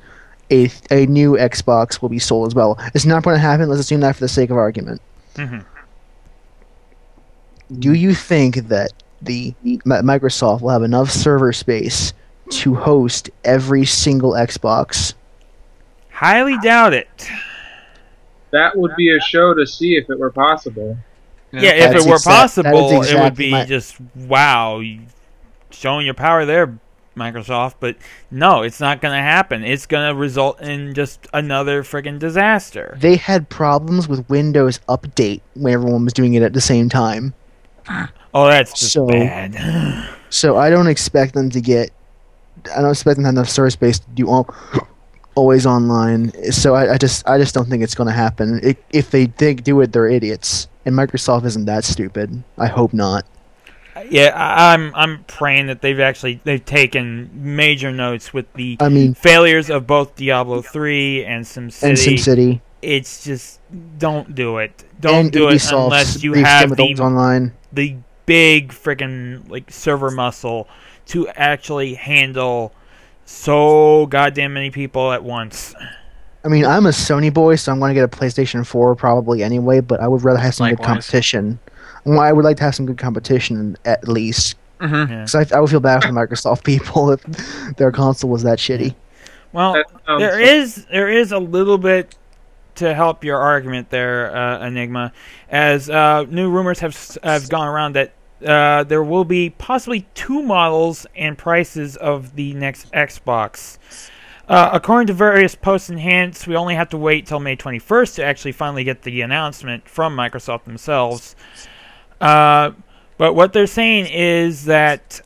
S3: a new Xbox will be sold as well. It's not going to happen. Let's assume that for the sake of argument.
S2: Mm-hmm.
S3: Do you think that Microsoft will have enough server space to host every single Xbox?
S2: Highly doubt it.
S1: That would be a show to see if it were possible.
S2: Yeah, if it were possible, it would be just, wow, showing your power there, Microsoft. But no, it's not going to happen. It's going to result in just another friggin' disaster.
S3: They had problems with Windows Update when everyone was doing it at the same time.
S2: Oh, that's just bad.
S3: So I don't expect them to have enough server space to do always online. So I just don't think it's going to happen. If they do it, they're idiots. And Microsoft isn't that stupid. I hope not.
S2: Yeah, I'm praying that they've taken major notes with the failures of both Diablo 3 and SimCity. It's just, don't do it. Don't do it unless you have the big freaking server muscle to actually handle so goddamn many people at once.
S3: I mean, I'm a Sony boy, so I'm going to get a PlayStation 4 probably anyway, but I would rather have some good competition. Well, I would like to have some good competition at least. Because I would feel bad for the Microsoft people if their console was that shitty.
S2: Well, there is a little bit to help your argument there, Enigma, as new rumors have gone around that there will be possibly 2 models and prices of the next Xbox. According to various posts and hints, we only have to wait till May 21st to actually finally get the announcement from Microsoft themselves. But what they're saying is that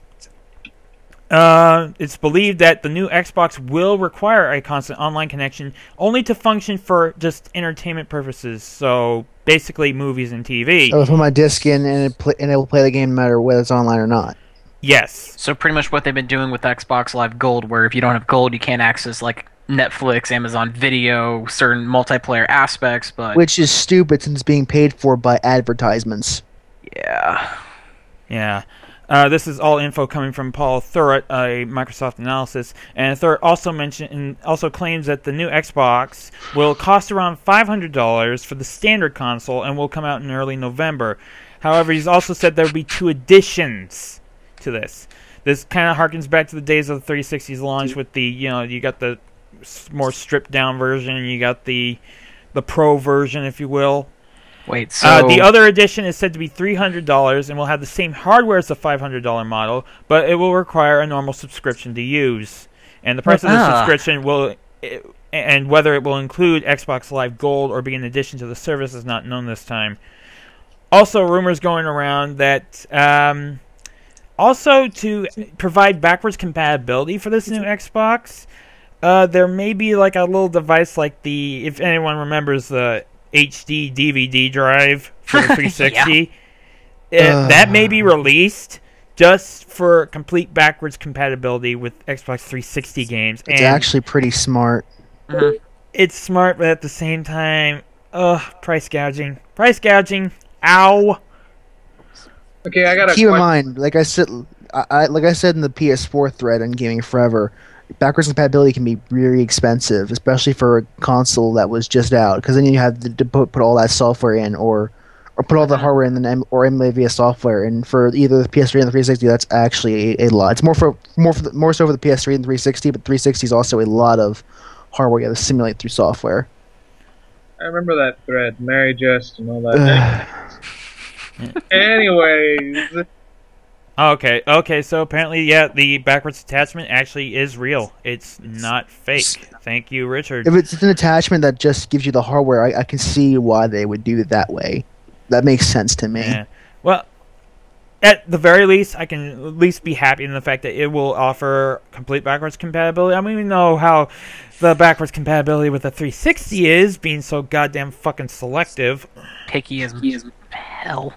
S2: It's believed that the new Xbox will require a constant online connection only to function for just entertainment purposes. So basically, movies and TV.
S3: I will put my disc in, and it will play the game no matter whether it's online or not.
S2: Yes.
S4: So pretty much what they've been doing with Xbox Live Gold, where if you don't have Gold, you can't access like Netflix, Amazon Video, certain multiplayer aspects. But
S3: Which is stupid since it's being paid for by advertisements.
S4: yeah.
S2: Yeah. This is all info coming from Paul Thurrott, a Microsoft analysis, and Thurrott also claims that the new Xbox will cost around $500 for the standard console and will come out in early November. However, he's also said there will be 2 editions to this. This kind of harkens back to the days of the 360's launch with the, you got the more stripped down version and you got the Pro version, if you will.
S4: Wait, so
S2: the other edition is said to be $300 and will have the same hardware as the $500 model, but it will require a normal subscription to use. And the price of the subscription and whether it will include Xbox Live Gold or be in addition to the service is not known this time. Also, rumors going around that also to provide backwards compatibility for this new Xbox, there may be like a little device like if anyone remembers the HD DVD drive for the 360. That may be released just for complete backwards compatibility with Xbox 360 games.
S3: It's actually pretty smart.
S2: It's smart, but at the same time, price gouging. Price gouging. Ow.
S1: Okay, I gotta
S3: keep in mind, like I said in the PS4 thread on Gaming Forever, backwards compatibility can be really expensive, especially for a console that was just out, because then you have to put all that software in, or put all the hardware in, or emulate via software. And for either the PS3 and the 360, that's actually a lot. It's more so for the PS3 and 360, but 360 is also a lot of hardware you have to simulate through software.
S1: I remember that thread, Mary Jest and all that. Anyways.
S2: Okay, so apparently, yeah, the backwards attachment actually is real. It's not fake. Thank you, Richard.
S3: If it's an attachment that just gives you the hardware, I can see why they would do it that way. That makes sense to me.
S2: Yeah. Well, at the very least, I can at least be happy in the fact that it will offer complete backwards compatibility. I don't even know how the backwards compatibility with the 360 is, being so goddamn fucking selective.
S4: Picky as hell.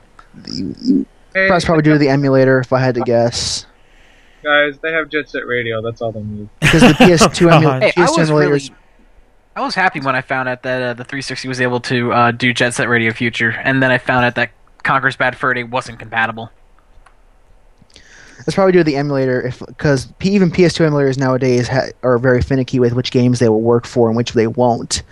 S3: That's probably due to the emulator, if I had to guess.
S1: Guys, they have Jet Set Radio. That's all they need.
S3: Because the PS2 emulators.
S4: I was happy when I found out that the 360 was able to do Jet Set Radio Future, and then I found out that Conker's Bad Fur Day wasn't compatible.
S3: That's probably due to the emulator, because even PS2 emulators nowadays are very finicky with which games they will work for and which they won't.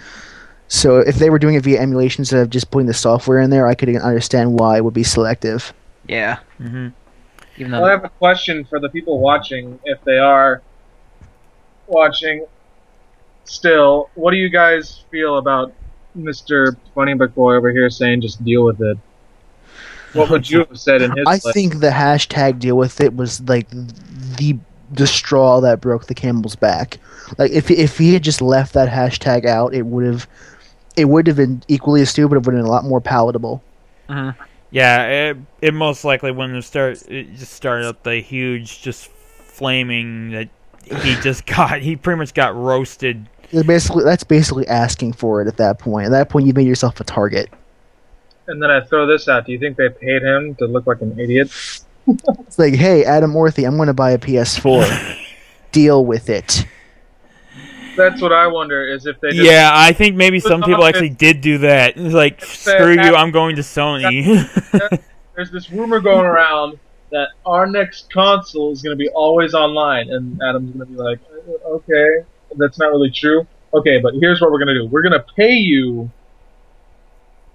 S3: So if they were doing it via emulation instead of just putting the software in there, I could understand why it would be selective.
S4: Yeah.
S2: Mm-hmm.
S1: Well, I have a question for the people watching, if they are watching still. What do you guys feel about Mr. Funny Book Boy over here saying just deal with it? What would you have said in his place?
S3: I think the hashtag deal with it was like the straw that broke the camel's back. Like if he had just left that hashtag out, it would have been equally as stupid, but it would have been a lot more palatable.
S4: Mm-hmm.
S2: Yeah, it most likely wouldn't have it just started up the huge just flaming that he pretty much got roasted.
S3: That's basically asking for it at that point. At that point, you've made yourself a target.
S1: And then I throw this out. Do you think they paid him to look like an idiot?
S3: It's like, hey, Adam Orthy, I'm going to buy a PS4. Deal with it.
S1: That's what I wonder, is if they just...
S2: Yeah, I think maybe some people actually did do that. It's like, screw you, I'm going to Sony.
S1: There's this rumor going around that our next console is going to be always online, and Adam's going to be like, okay, that's not really true. Okay, but here's what we're going to do. We're going to pay you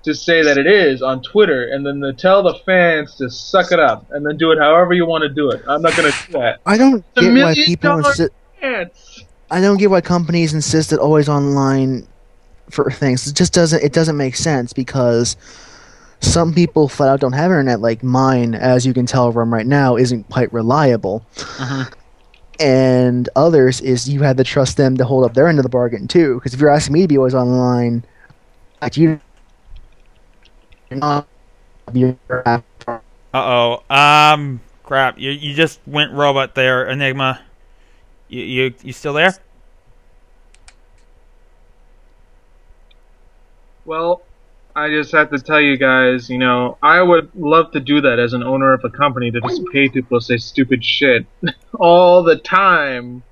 S1: to say that it is on Twitter, and then to tell the fans to suck it up, and then do it however you want to do it. I'm not going to do that.
S3: I don't
S1: It's
S3: get why
S1: $1
S3: people
S1: million chance.
S3: I don't get why companies insist that always online for things. It just doesn't make sense, because some people flat out don't have internet, like mine, as you can tell from right now, isn't quite reliable. And others is you had to trust them to hold up their end of the bargain too. Because if you're asking me to be always online, like you're not.
S2: crap! You just went robot there, Enigma. You still there?
S1: Well, I just have to tell you guys, you know, I would love to do that as an owner of a company to just pay people to say stupid shit all the time.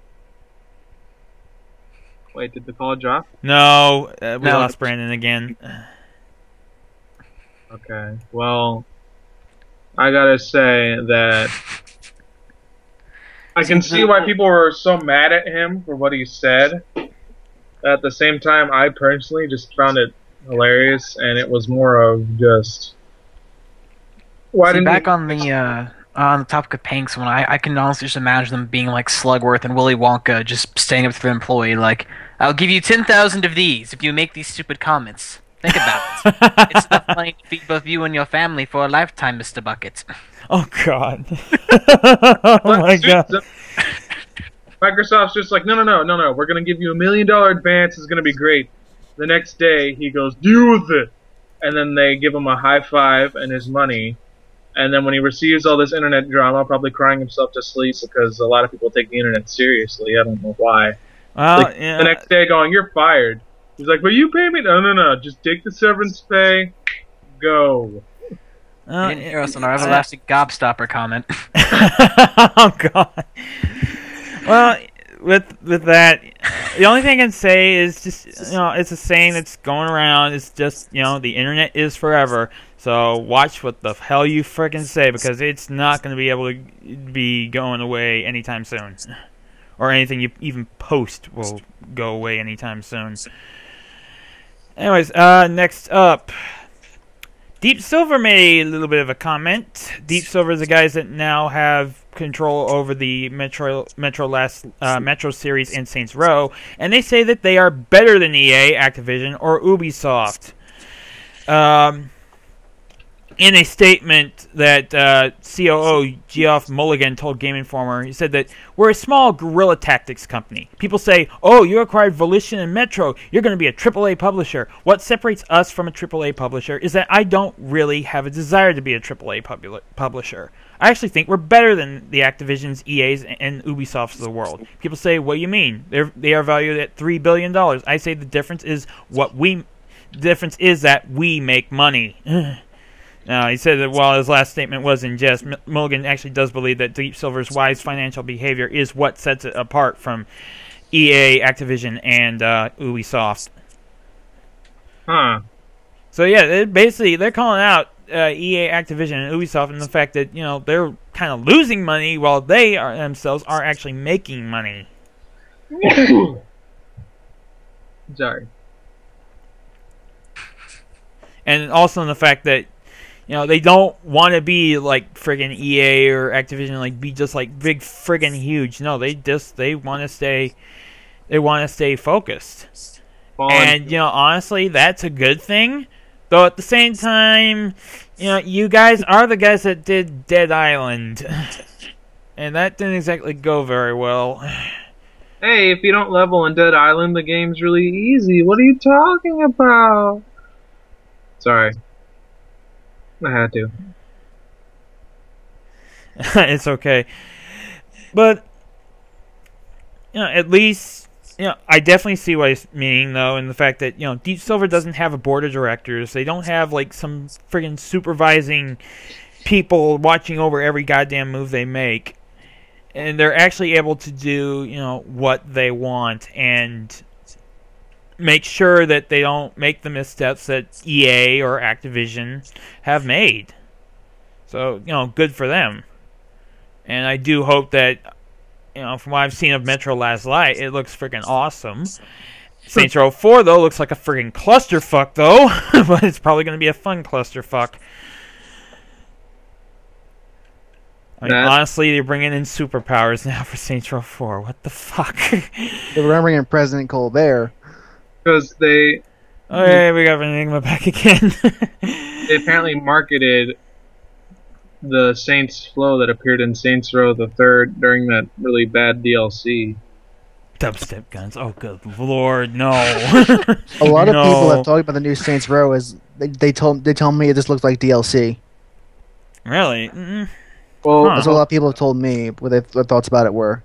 S1: Wait, did the call drop?
S2: No, we
S4: No.
S2: lost Brandon again.
S1: Okay, well, I gotta say that I can see why people were so mad at him for what he said. At the same time, I personally just found it hilarious, and it was more of just why didn't
S4: Back
S1: you...
S4: on the topic of paying someone, I can honestly just imagine them being like Slugworth and Willy Wonka, just staying up to the employee, like, I'll give you 10,000 of these if you make these stupid comments. Think about it. It's enough money to feed both you and your family for a lifetime, Mr. Bucket.
S2: Oh God! Oh my God!
S1: Microsoft's just like, no, we're gonna give you $1 million advance, it's gonna be great. The next day, he goes, deal with it! And then they give him a high five and his money. And then when he receives all this internet drama, probably crying himself to sleep because a lot of people take the internet seriously. I don't know why.
S2: Well,
S1: Like, the next day going, you're fired. He's like, but you pay me? No. Just take the severance pay. Go.
S4: You didn't hear us on our everlasting gobstopper comment.
S2: Oh God! Well, with that, the only thing I can say is just, you know, it's a saying that's going around. It's just, you know, the internet is forever. So watch what the hell you frickin' say, because it's not going to be able to be going away anytime soon, or anything you even post will go away anytime soon. Anyways, next up, Deep Silver made a little bit of a comment. Deep Silver is the guys that now have control over the Metro series and Saints Row, and they say that they are better than EA, Activision, or Ubisoft. In a statement that COO Geoff Mulligan told Game Informer, he said that we're a small guerrilla tactics company. People say, oh, you acquired Volition and Metro, you're going to be a AAA publisher. What separates us from a AAA publisher is that I don't really have a desire to be a AAA publisher. I actually think we're better than the Activisions, EAs, and Ubisofts of the world. People say, what do you mean? They are valued at $3 billion. I say the difference is that we make money. He said that while his last statement was in jest, Mulligan actually does believe that Deep Silver's wise financial behavior is what sets it apart from EA, Activision, and Ubisoft.
S1: Huh.
S2: So yeah, they're calling out EA, Activision, and Ubisoft, and the fact that, you know, they're kind of losing money while they themselves are actually making money.
S1: Sorry.
S2: And also in the fact that, you know, they don't want to be like friggin' EA or Activision, like be just like big friggin' huge. No, they want to stay focused. And, you know, honestly, that's a good thing. Though at the same time, you know, you guys are the guys that did Dead Island, and that didn't exactly go very well.
S1: Hey, if you don't level in Dead Island, the game's really easy. What are you talking about? Sorry. I had to.
S2: It's okay. But, you know, at least, you know, I definitely see what he's meaning, though, in the fact that, you know, Deep Silver doesn't have a board of directors. They don't have, like, some friggin' supervising people watching over every goddamn move they make. And they're actually able to do, you know, what they want and make sure that they don't make the missteps that EA or Activision have made. So, you know, good for them. And I do hope that, you know, from what I've seen of Metro Last Light, it looks freaking awesome. Saints Row 4, though, looks like a freaking clusterfuck, though. But it's probably going to be a fun clusterfuck. I mean, honestly, they're bringing in superpowers now for Saints Row 4. What the fuck?
S3: They're remembering in President Colbert.
S1: Because they...
S2: Oh, yeah, we got Enigma back again.
S1: They apparently marketed the Saints Flow that appeared in Saints Row the Third during that really bad DLC.
S2: Dubstep guns. Oh, good lord, no.
S3: A lot of people have talked about the new Saints Row. They tell me it just looks like DLC.
S2: Really? Mm-mm.
S1: Well,
S3: That's what a lot of people have told me. What their thoughts about it were.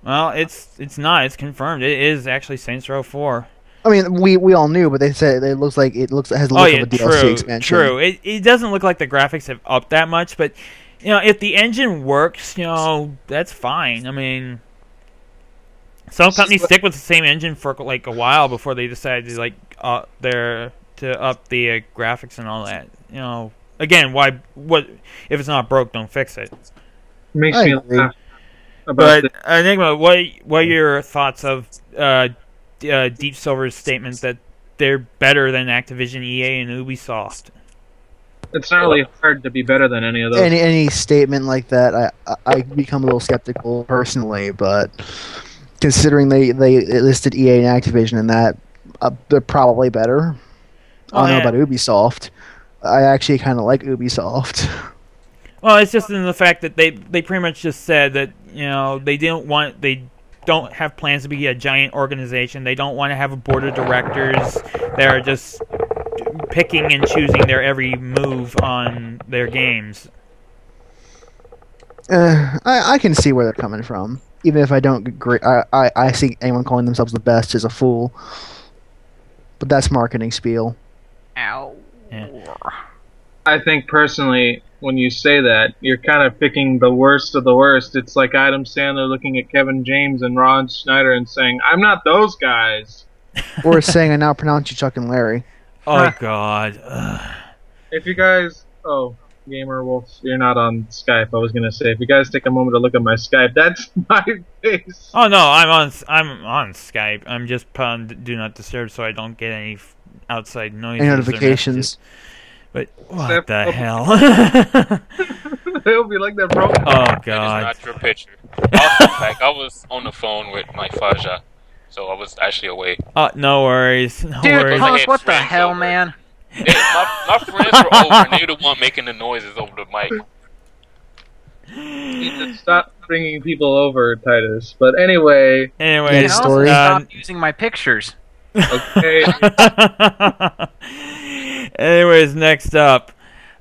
S2: Well, it's not. It's confirmed. It is actually Saints Row 4.
S3: I mean, we all knew, but they said it has the look of a DLC expansion.
S2: True. It doesn't look like the graphics have upped that much, but if the engine works, that's fine. I mean, some companies stick with the same engine for like a while before they decide to up the graphics and all that. Again, what if it's not broke, don't fix it.
S1: Makes me laugh.
S2: But Enigma, what are your thoughts of Deep Silver's statement that they're better than Activision, EA, and Ubisoft?
S1: It's not really hard to be better than any of those.
S3: Any statement like that, I become a little skeptical personally. But considering they listed EA and Activision and that, they're probably better. I don't know about Ubisoft. I actually kind of like Ubisoft.
S2: Well, it's just in the fact that they pretty much just said that they don't have plans to be a giant organization. They don't want to have a board of directors that are just picking and choosing their every move on their games.
S3: I can see where they're coming from, even if I don't agree. I see anyone calling themselves the best is a fool. But that's marketing spiel.
S4: Ow.
S2: Yeah.
S1: I think personally, when you say that, you're kind of picking the worst of the worst. It's like Adam Sandler looking at Kevin James and Ron Schneider and saying, "I'm not those guys."
S3: Or saying, "I now pronounce you Chuck and Larry."
S2: Oh God.
S1: If you guys, Gamer Wolf, you're not on Skype. I was gonna say, if you guys take a moment to look at my Skype, that's my face.
S2: Oh no, I'm on Skype. I'm just put on Do Not Disturb so I don't get any outside noises.
S3: Any notifications.
S2: But what the hell?
S1: It'll be like that, bro.
S2: Oh God.
S6: That is not your picture. Also, I was on the phone with my Faja, so I was actually away.
S2: No worries. No
S4: Dude,
S2: worries.
S4: Hollis, what the hell, man?
S6: Yeah, my friends were over, and they're the one making the noises over the mic.
S1: You need to stop bringing people over, Titus. But anyway.
S2: Anyway,
S3: story.
S4: Stop using my pictures.
S1: Okay.
S2: Anyways, next up.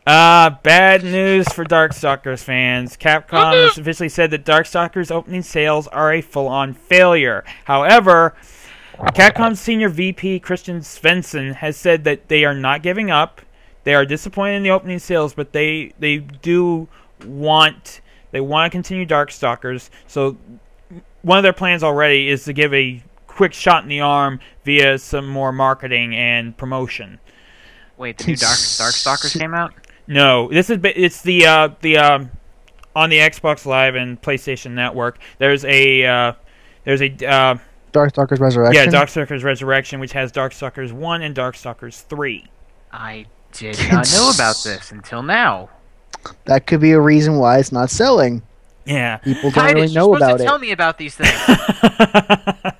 S2: Bad news for Darkstalkers fans. Capcom has officially said that Darkstalkers opening sales are a full-on failure. However, Capcom's senior VP, Christian Svensson, has said that they are not giving up. They are disappointed in the opening sales, but they do want to continue Darkstalkers. So one of their plans already is to give a quick shot in the arm via some more marketing and promotion.
S4: Wait, the new Darkstalkers came out?
S2: No, it's the on the Xbox Live and PlayStation Network. There's a
S3: Darkstalkers Resurrection.
S2: Yeah, Darkstalkers Resurrection, which has Darkstalkers 1 and Darkstalkers 3.
S4: I did not know about this until now.
S3: That could be a reason why it's not selling.
S2: Yeah.
S3: People don't
S4: Titus,
S3: really know
S4: you're supposed
S3: about
S4: to
S3: it.
S4: tell me about these things.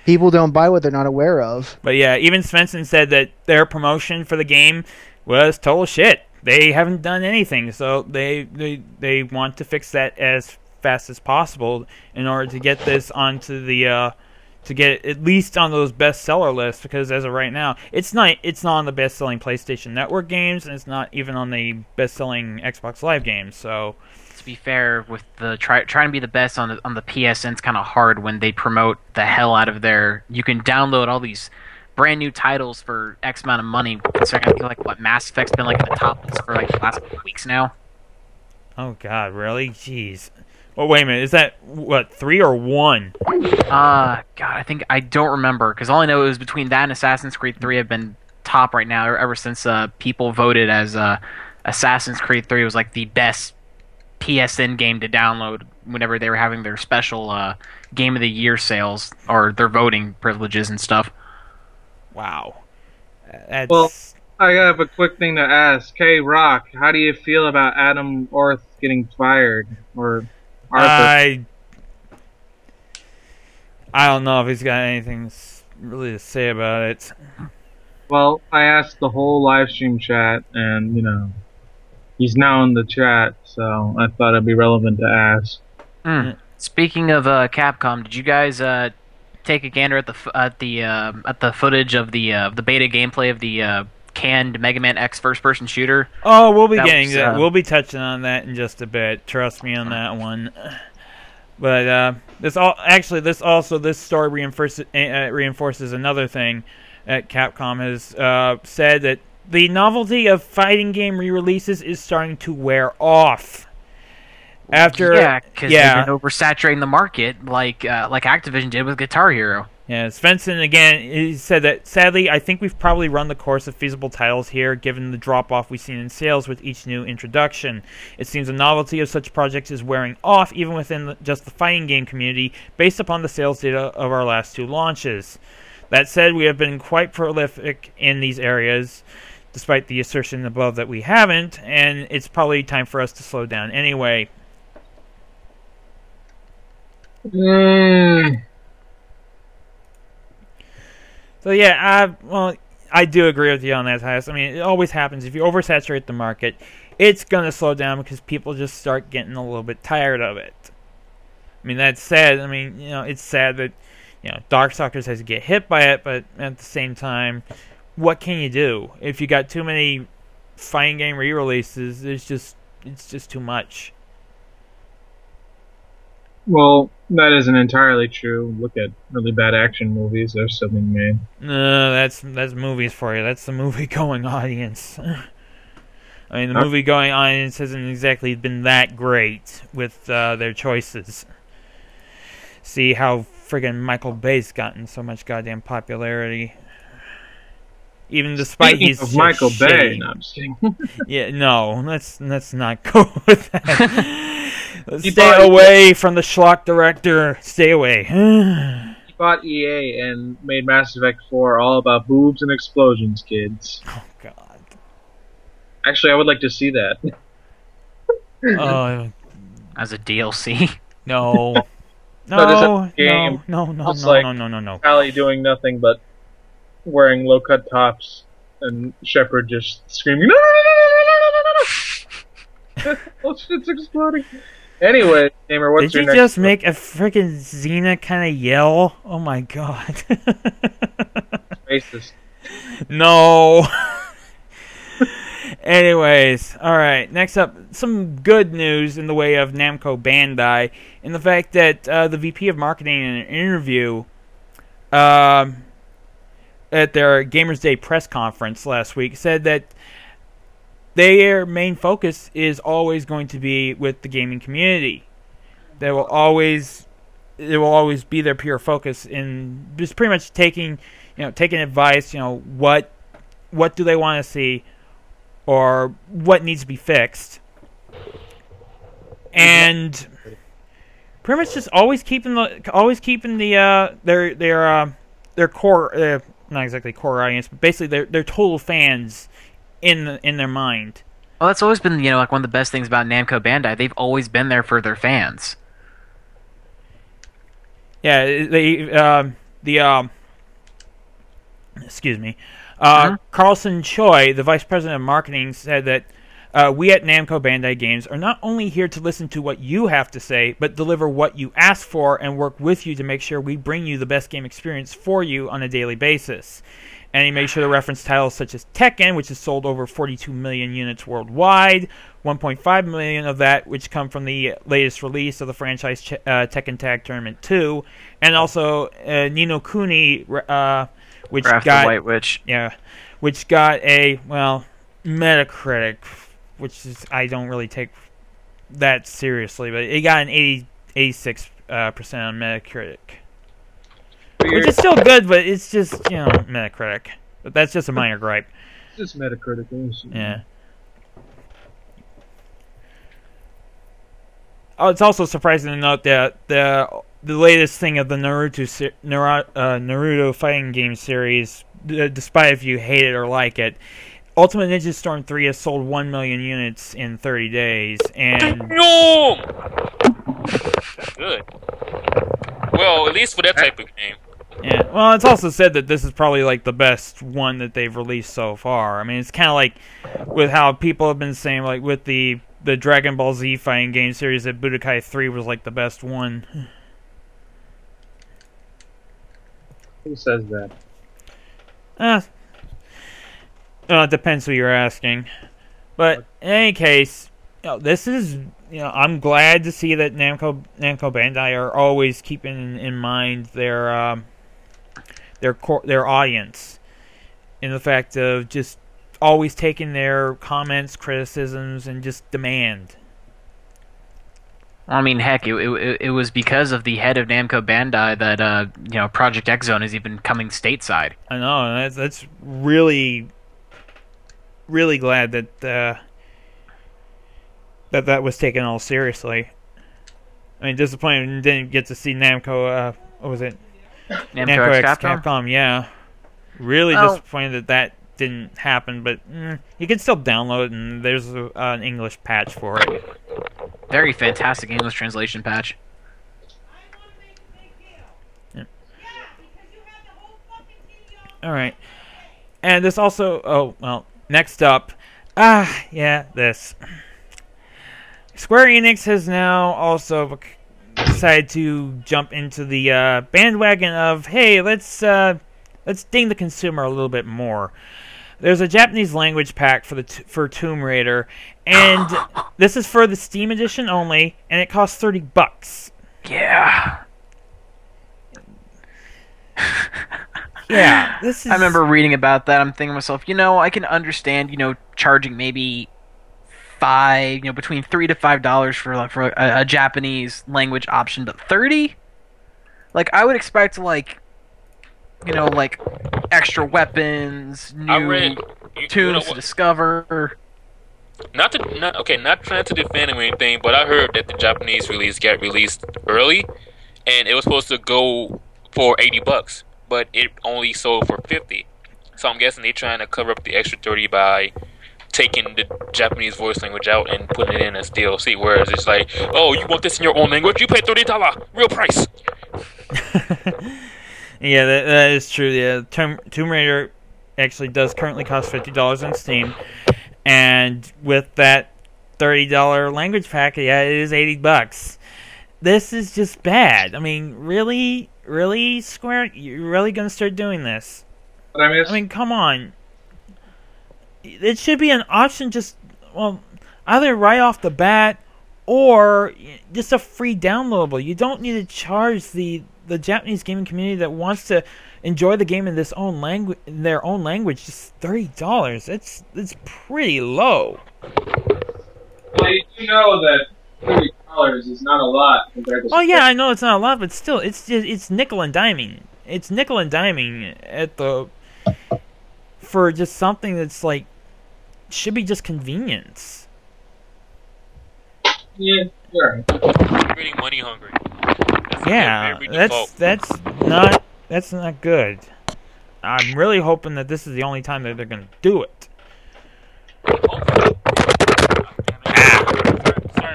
S3: People don't buy what they're not aware of.
S2: But yeah, even Svensson said that their promotion for the game was total shit. They haven't done anything, so they want to fix that as fast as possible in order to get this onto the to get at least on those bestseller lists, because as of right now, it's not on the best-selling PlayStation Network games, and it's not even on the best-selling Xbox Live games. So,
S4: to be fair, with the trying to be the best on the PSN, it's kind of hard when they promote the hell out of their. You can download all these brand new titles for X amount of money. Considering I feel like what Mass Effect's been like in the top list for like the last weeks now.
S2: Oh God, really? Jeez. Well, wait a minute. Is that what 3 or 1?
S4: God, I don't remember, because all I know is between that and Assassin's Creed 3 have been top right now ever since people voted as Assassin's Creed 3 was like the best PSN game to download whenever they were having their special Game of the Year sales or their voting privileges and stuff.
S2: Wow. That's...
S1: Well, I have a quick thing to ask. Hey, Rock, how do you feel about Adam Orth getting fired? Or Arthur?
S2: I don't know if he's got anything really to say about it.
S1: Well, I asked the whole live stream chat, and, he's now in the chat, so I thought it'd be relevant to ask.
S4: Speaking of Capcom, did you guys take a gander at the footage of the beta gameplay of the canned Mega Man X first-person shooter.
S2: Oh, we'll be
S4: That
S2: getting
S4: was,
S2: that. We'll be touching on that in just a bit. Trust me on that one. But this story reinforces another thing that Capcom has said, that the novelty of fighting game re-releases is starting to wear off. After
S4: Because they've been oversaturating the market, like Activision did with Guitar Hero.
S2: Yeah, Svensson again, he said that, sadly, I think we've probably run the course of feasible titles here, given the drop-off we've seen in sales with each new introduction. It seems the novelty of such projects is wearing off, even within just the fighting game community, based upon the sales data of our last two launches. That said, we have been quite prolific in these areas, despite the assertion above that we haven't, and it's probably time for us to slow down anyway. So yeah, I do agree with you on that, Tyus. I mean, it always happens. If you oversaturate the market, it's going to slow down because people just start getting a little bit tired of it. I mean, that's sad. I mean, it's sad that, Darkstalkers has to get hit by it, but at the same time, what can you do? If you got too many fighting game re-releases, it's just too much.
S1: Well, that isn't entirely true. Look at really bad action movies. They're still being made.
S2: No, that's movies for you. That's the movie-going audience. I mean, the movie-going audience hasn't exactly been that great with their choices. See how friggin' Michael Bay's gotten so much goddamn popularity. Even despite
S1: Speaking
S2: his
S1: of Michael Bay,
S2: shitty.
S1: no, I'm just kidding.
S2: Yeah, no, let's not go with that.
S1: He
S2: Stay
S1: bought
S2: away from the schlock director. Stay away.
S1: He bought EA and made Mass Effect 4 all about boobs and explosions, kids.
S2: Oh God.
S1: Actually, I would like to see that.
S4: As a DLC.
S2: No.
S1: No, game.
S2: No.
S1: Callie doing nothing but wearing low-cut tops, and Shepard just screaming, "No, no, no, no, no, no, no, no!" Oh, shit's exploding. Anyway, Gamer, what's your
S2: Did
S1: next...
S2: you just make a freaking Xena kind of yell? Oh my God.
S1: Racist.
S2: No. Anyways, alright, next up, some good news in the way of Namco Bandai, in the fact that the VP of Marketing in an interview at their Gamers Day press conference last week said that their main focus is always going to be with the gaming community. It will always be their pure focus in just pretty much taking advice, what do they want to see, or what needs to be fixed, and pretty much just always keeping their core, not exactly core audience, but basically their total fans in their mind.
S4: Well, that's always been like one of the best things about Namco Bandai. They've always been there for their fans.
S2: Yeah, excuse me. Carlson Choi, the vice president of marketing, said that we at Namco Bandai Games are not only here to listen to what you have to say, but deliver what you ask for and work with you to make sure we bring you the best game experience for you on a daily basis. And he made sure to reference titles such as Tekken, which has sold over 42 million units worldwide, 1.5 million of that which come from the latest release of the franchise Tekken Tag Tournament 2, and also Ni no Kuni, which
S4: Wrath of
S2: got
S4: the White Witch.
S2: Yeah, which got a Metacritic, which is, I don't really take that seriously, but it got an 86% on Metacritic. Which is still good, but it's just, Metacritic. But that's just a minor gripe.
S1: It's just Metacritic.
S2: Yeah. Oh, it's also surprising to note that the latest thing of the Naruto fighting game series, despite if you hate it or like it, Ultimate Ninja Storm 3 has sold 1 million units in 30 days, and...
S6: No! Good. Well, at least for that type of game.
S2: Yeah, well, it's also said that this is probably like the best one that they've released so far. I mean, it's kind of like with how people have been saying, like with the Dragon Ball Z fighting game series, that Budokai 3 was like the best one.
S1: Who says that?
S2: It depends who you're asking. But in any case, this is, I'm glad to see that Namco Bandai are always keeping in mind their audience, in the fact of just always taking their comments, criticisms, and just demand.
S4: I mean, heck, it was because of the head of Namco Bandai that Project X Zone is even coming stateside.
S2: I know, that's really, really glad that that was taken all seriously. I mean, disappointed didn't get to see Namco. What was it?
S4: Namco X Capcom.
S2: Yeah, really disappointed that didn't happen. But you can still download it, and there's an English patch for it.
S4: Very fantastic English translation patch.
S2: Yeah. All right, and this also. Oh well, next up. This. Square Enix has now also decided to jump into the bandwagon of, hey, let's ding the consumer a little bit more. There's a Japanese language pack for Tomb Raider, and this is for the Steam edition only, and it costs $30.
S4: Yeah.
S2: Yeah, this is...
S4: I remember reading about that. I'm thinking to myself, I can understand, charging maybe between $3 to $5 for a Japanese language option, but 30? Like, I would expect extra weapons, new tunes to discover.
S6: Not trying to defend him or anything, but I heard that the Japanese release got released early, and it was supposed to go for $80, but it only sold for $50. So I'm guessing they're trying to cover up the extra 30 by taking the Japanese voice language out and putting it in as DLC, whereas it's like, oh, you want this in your own language? You pay $30, real price.
S2: Yeah, that is true. Yeah, Tomb Raider actually does currently cost $50 on Steam, and with that $30 language pack, yeah, it is $80. This is just bad. I mean, really, Square, you're really gonna start doing this? I mean, come on. It should be an option, either right off the bat or just a free downloadable. You don't need to charge the Japanese gaming community that wants to enjoy the game in their own language just $30. It's pretty low.
S1: Well, you do know that $30 is not a lot compared to.
S2: Oh yeah, I know it's not a lot, but still, it's nickel and diming. It's nickel and diming for just something that's like should be just convenience.
S1: Yeah, sure.
S6: You're getting money hungry.
S2: That's not good. I'm really hoping that this is the only time that they're gonna do it.
S6: Sorry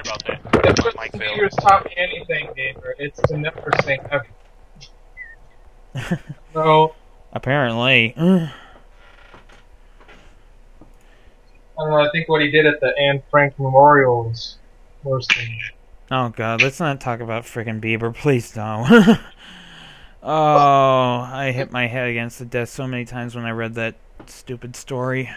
S6: about that.
S1: It's
S6: My
S1: just
S6: mic
S1: the
S6: failed.
S1: years taught me anything, gamer. It's to never say never. So,
S2: Apparently.
S1: I don't know, I think what he did at the Anne Frank Memorial was worse than...
S2: Oh god, let's not talk about frickin' Bieber, please don't. Oh, I hit my head against the desk so many times when I read that stupid story.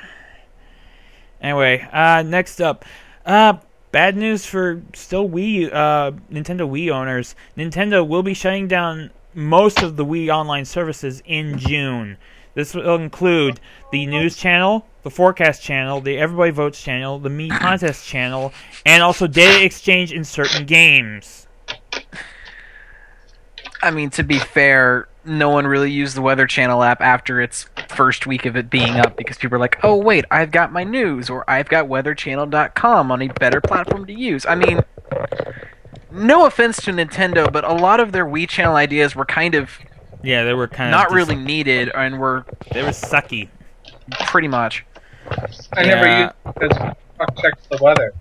S2: Anyway, next up. Bad news for still Nintendo Wii owners. Nintendo will be shutting down most of the Wii online services in June. This will include the news channel, the forecast channel, the Everybody Votes channel, the Me Contest channel, and also data exchange in certain games.
S4: I mean, to be fair, no one really used the Weather Channel app after its first week of it being up because people are like, oh wait, I've got my news, or I've got weatherchannel.com on a better platform to use. I mean, no offense to Nintendo, but a lot of their Wii Channel ideas were kind of...
S2: Yeah, they were kind
S4: not
S2: of...
S4: really needed, and were...
S2: They were sucky.
S4: Pretty much.
S1: I never used it because fuck checks the weather.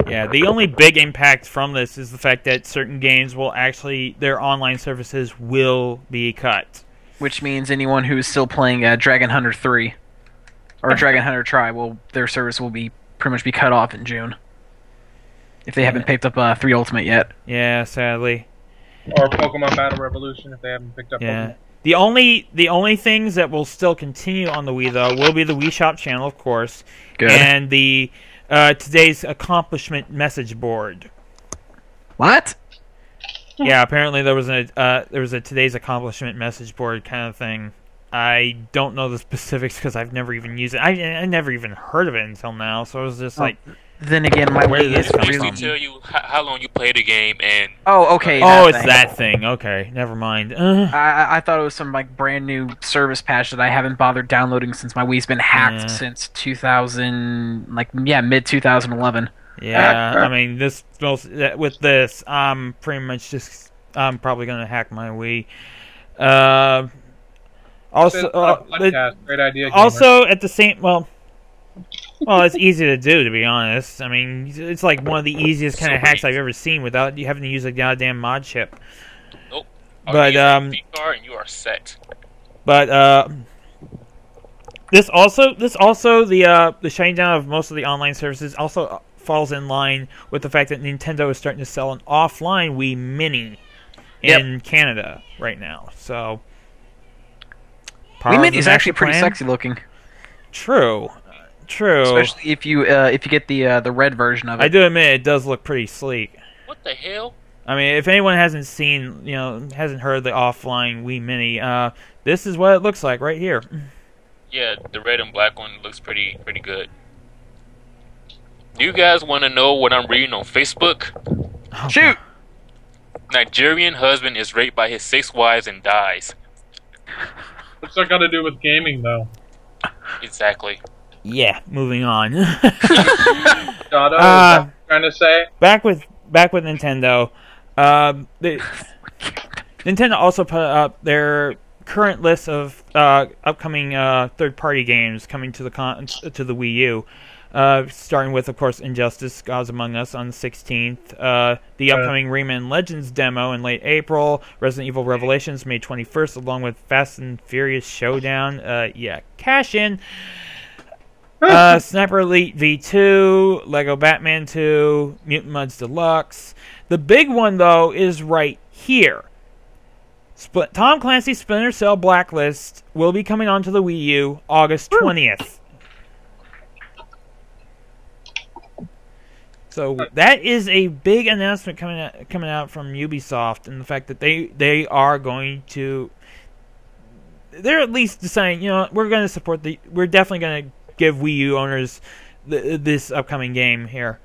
S2: Yeah, the only big impact from this is the fact that certain games will actually... Their online services will be cut.
S4: Which means anyone who is still playing Dragon Hunter 3 or Dragon Hunter Tri, their service will be pretty much be cut off in June. If they haven't picked up 3 Ultimate yet.
S2: Yeah, sadly.
S1: Or Pokemon Battle Revolution if they haven't picked up Pokemon.
S2: The only things that will still continue on the Wii though will be the Wii Shop channel, of course,
S4: Good.
S2: and the today's accomplishment message board.
S4: What?
S2: Yeah, apparently there was a today's accomplishment message board kind of thing. I don't know the specifics because I've never even used it. I never even heard of it until now, so I was just like.
S4: Then again, my
S2: Where
S4: Wii
S2: did
S4: is
S2: this come
S6: Basically
S2: from?
S6: tell you how long you play the game and.
S4: Oh, okay.
S2: Oh, it's
S4: thing.
S2: that thing. Okay, never mind.
S4: I thought it was some like brand new service patch that I haven't bothered downloading since my Wii's been hacked
S2: Yeah.
S4: since 2000, mid 2011.
S2: Yeah, I mean, with this, I'm pretty much just I'm probably gonna hack my Wii. Also,
S1: podcast, great idea. Gamer.
S2: also at the same well, it's easy to do, to be honest. I mean, it's like one of the easiest kind of hacks I've ever seen without you having to use a goddamn mod chip.
S6: Nope.
S2: But
S6: and you are set.
S2: But this also the shutting down of most of the online services also falls in line with the fact that Nintendo is starting to sell an offline Wii Mini in Canada right now. So
S4: Wii Mini is actually pretty sexy looking.
S2: True.
S4: Especially if you get the red version of it.
S2: I do admit it does look pretty sleek.
S6: What the hell?
S2: I mean, if anyone hasn't seen, hasn't heard the offline Wii Mini, this is what it looks like right here.
S6: Yeah, the red and black one looks pretty good. Do you guys want to know what I'm reading on Facebook?
S2: Oh,
S4: Shoot!
S6: Nigerian husband is raped by his 6 wives and dies.
S1: What's that got to do with gaming, though?
S6: Exactly.
S2: Yeah, moving on.
S1: Dotto, is that trying to say?
S2: Back with Nintendo. Nintendo also put up their current list of upcoming third-party games coming to the Wii U. Starting with, of course, Injustice: Gods Among Us on the 16th. The upcoming Rayman Legends demo in late April. Resident Evil Revelations May 21st, along with Fast and Furious Showdown. Cash in. Sniper Elite V2, Lego Batman 2, Mutant Mudds Deluxe. The big one, though, is right here. Tom Clancy's Splinter Cell Blacklist will be coming onto the Wii U August 20th. So that is a big announcement coming out from Ubisoft, and the fact that they are going to, they're at least deciding, we're going to support we're definitely going to give Wii U owners this upcoming game here.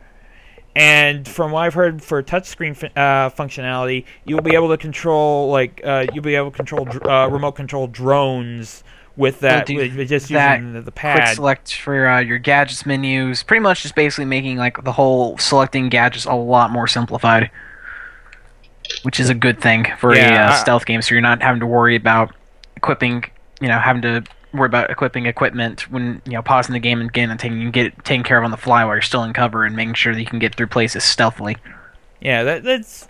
S2: And from what I've heard, for touchscreen functionality, you'll be able to control remote control drones with that, with just using the pad.
S4: Quick select for your gadgets menus. Pretty much just basically making like the whole selecting gadgets a lot more simplified, which is a good thing for a stealth game. So you're not having to worry about equipping, equipping equipment when pausing the game again and taking care of on the fly while you're still in cover and making sure that you can get through places stealthily.
S2: Yeah, that's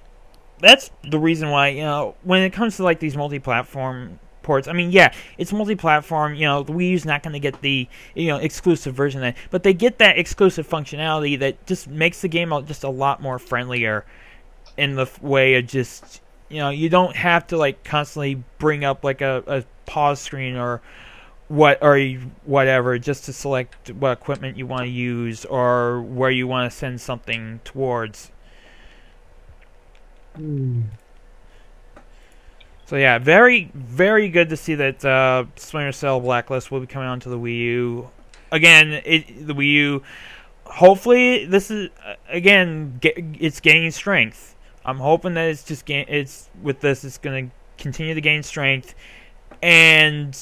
S2: the reason why when it comes to like these multi-platform ports, I mean, yeah, it's multi-platform. The Wii U's not going to get the exclusive version of that, but they get that exclusive functionality that just makes the game just a lot more friendlier in the way of just you don't have to like constantly bring up like a pause screen or whatever just to select what equipment you want to use or where you want to send something towards. So yeah, very, very good to see that Splinter Cell Blacklist will be coming onto the Wii U. Again, the Wii U, hopefully this is, it's gaining strength. I'm hoping that it's going to continue to gain strength, and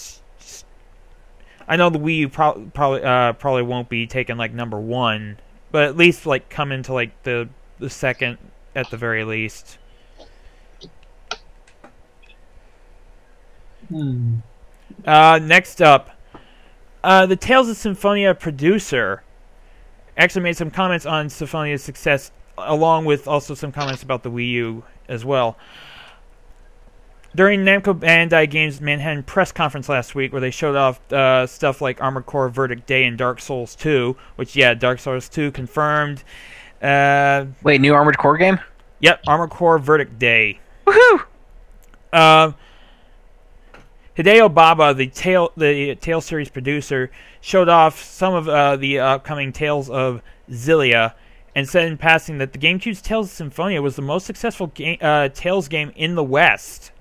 S2: I know the Wii U probably won't be taken like number one, but at least like come into like the second at the very least. Next up, the Tales of Symphonia producer actually made some comments on Symphonia's success, along with also some comments about the Wii U as well. During Namco Bandai Games' Manhattan press conference last week, where they showed off stuff like Armored Core Verdict Day and Dark Souls 2, which, Dark Souls 2 confirmed.
S4: Wait, new Armored Core game?
S2: Yep, Armored Core Verdict Day.
S4: Woohoo!
S2: Hideo Baba, the Tales series producer, showed off some of the upcoming Tales of Xillia, and said in passing that the GameCube's Tales of Symphonia was the most successful Tales game in the West.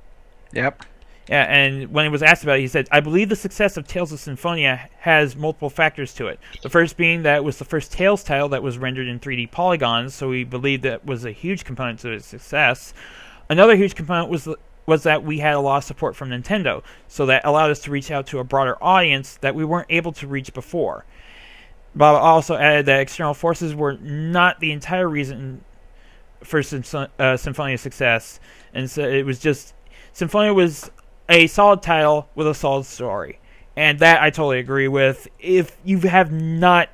S4: Yep.
S2: Yeah, and when he was asked about it, he said, "I believe the success of Tales of Symphonia has multiple factors to it. The first being that it was the first Tales title that was rendered in 3D polygons, so we believe that was a huge component to its success. Another huge component was that we had a lot of support from Nintendo, so that allowed us to reach out to a broader audience that we weren't able to reach before." Bob also added that external forces were not the entire reason for Symphonia's success, and so it was just Symphonia was a solid title with a solid story, and that I totally agree with. If you have not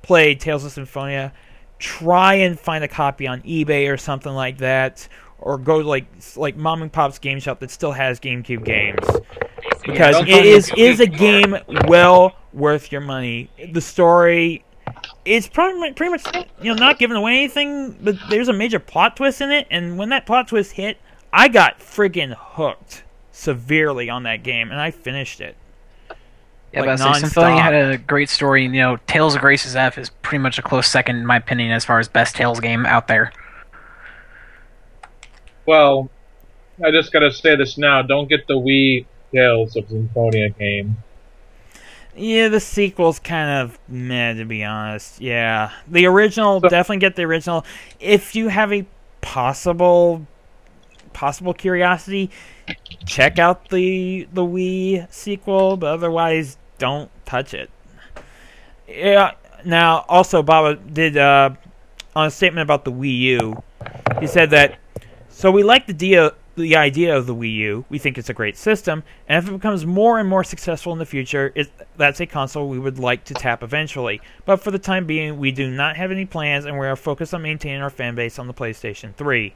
S2: played Tales of Symphonia, try and find a copy on eBay or something like that, or go to like Mom and Pop's Game Shop that still has GameCube games, because it is a game well worth your money. The story is pretty much not giving away anything, but there's a major plot twist in it, and when that plot twist hit, I got friggin' hooked severely on that game, and I finished it.
S4: Yeah, but Symphonia had a great story. Tales of Grace's F is pretty much a close second, in my opinion, as far as best Tales game out there.
S1: Well, I just gotta say this now. Don't get the Wii Tales of Symphonia game.
S2: Yeah, the sequel's kind of meh, to be honest. Yeah. The original, definitely get the original. If you have a possible curiosity, check out the Wii sequel, but otherwise, don't touch it. Yeah. Now, also, Baba did, on a statement about the Wii U, he said that, "So we like the idea of the Wii U. We think it's a great system, and if it becomes more and more successful in the future, that's a console we would like to tap eventually. But for the time being, we do not have any plans, and we are focused on maintaining our fan base on the PlayStation 3.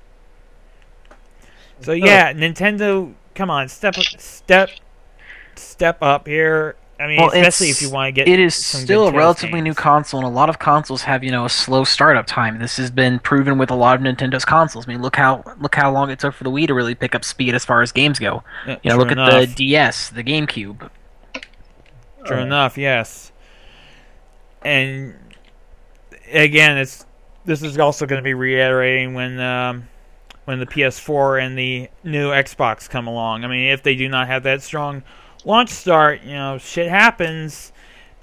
S2: So yeah, Nintendo, come on, step up here. I mean, especially if you want to get.
S4: It is still a relatively new console, and a lot of consoles have a slow startup time. This has been proven with a lot of Nintendo's consoles. I mean, look how long it took for the Wii to really pick up speed as far as games go. Look at the DS, the GameCube.
S2: True enough, yes. And again, this is also going to be reiterating when the PS4 and the new Xbox come along. I mean, if they do not have that strong launch start, shit happens.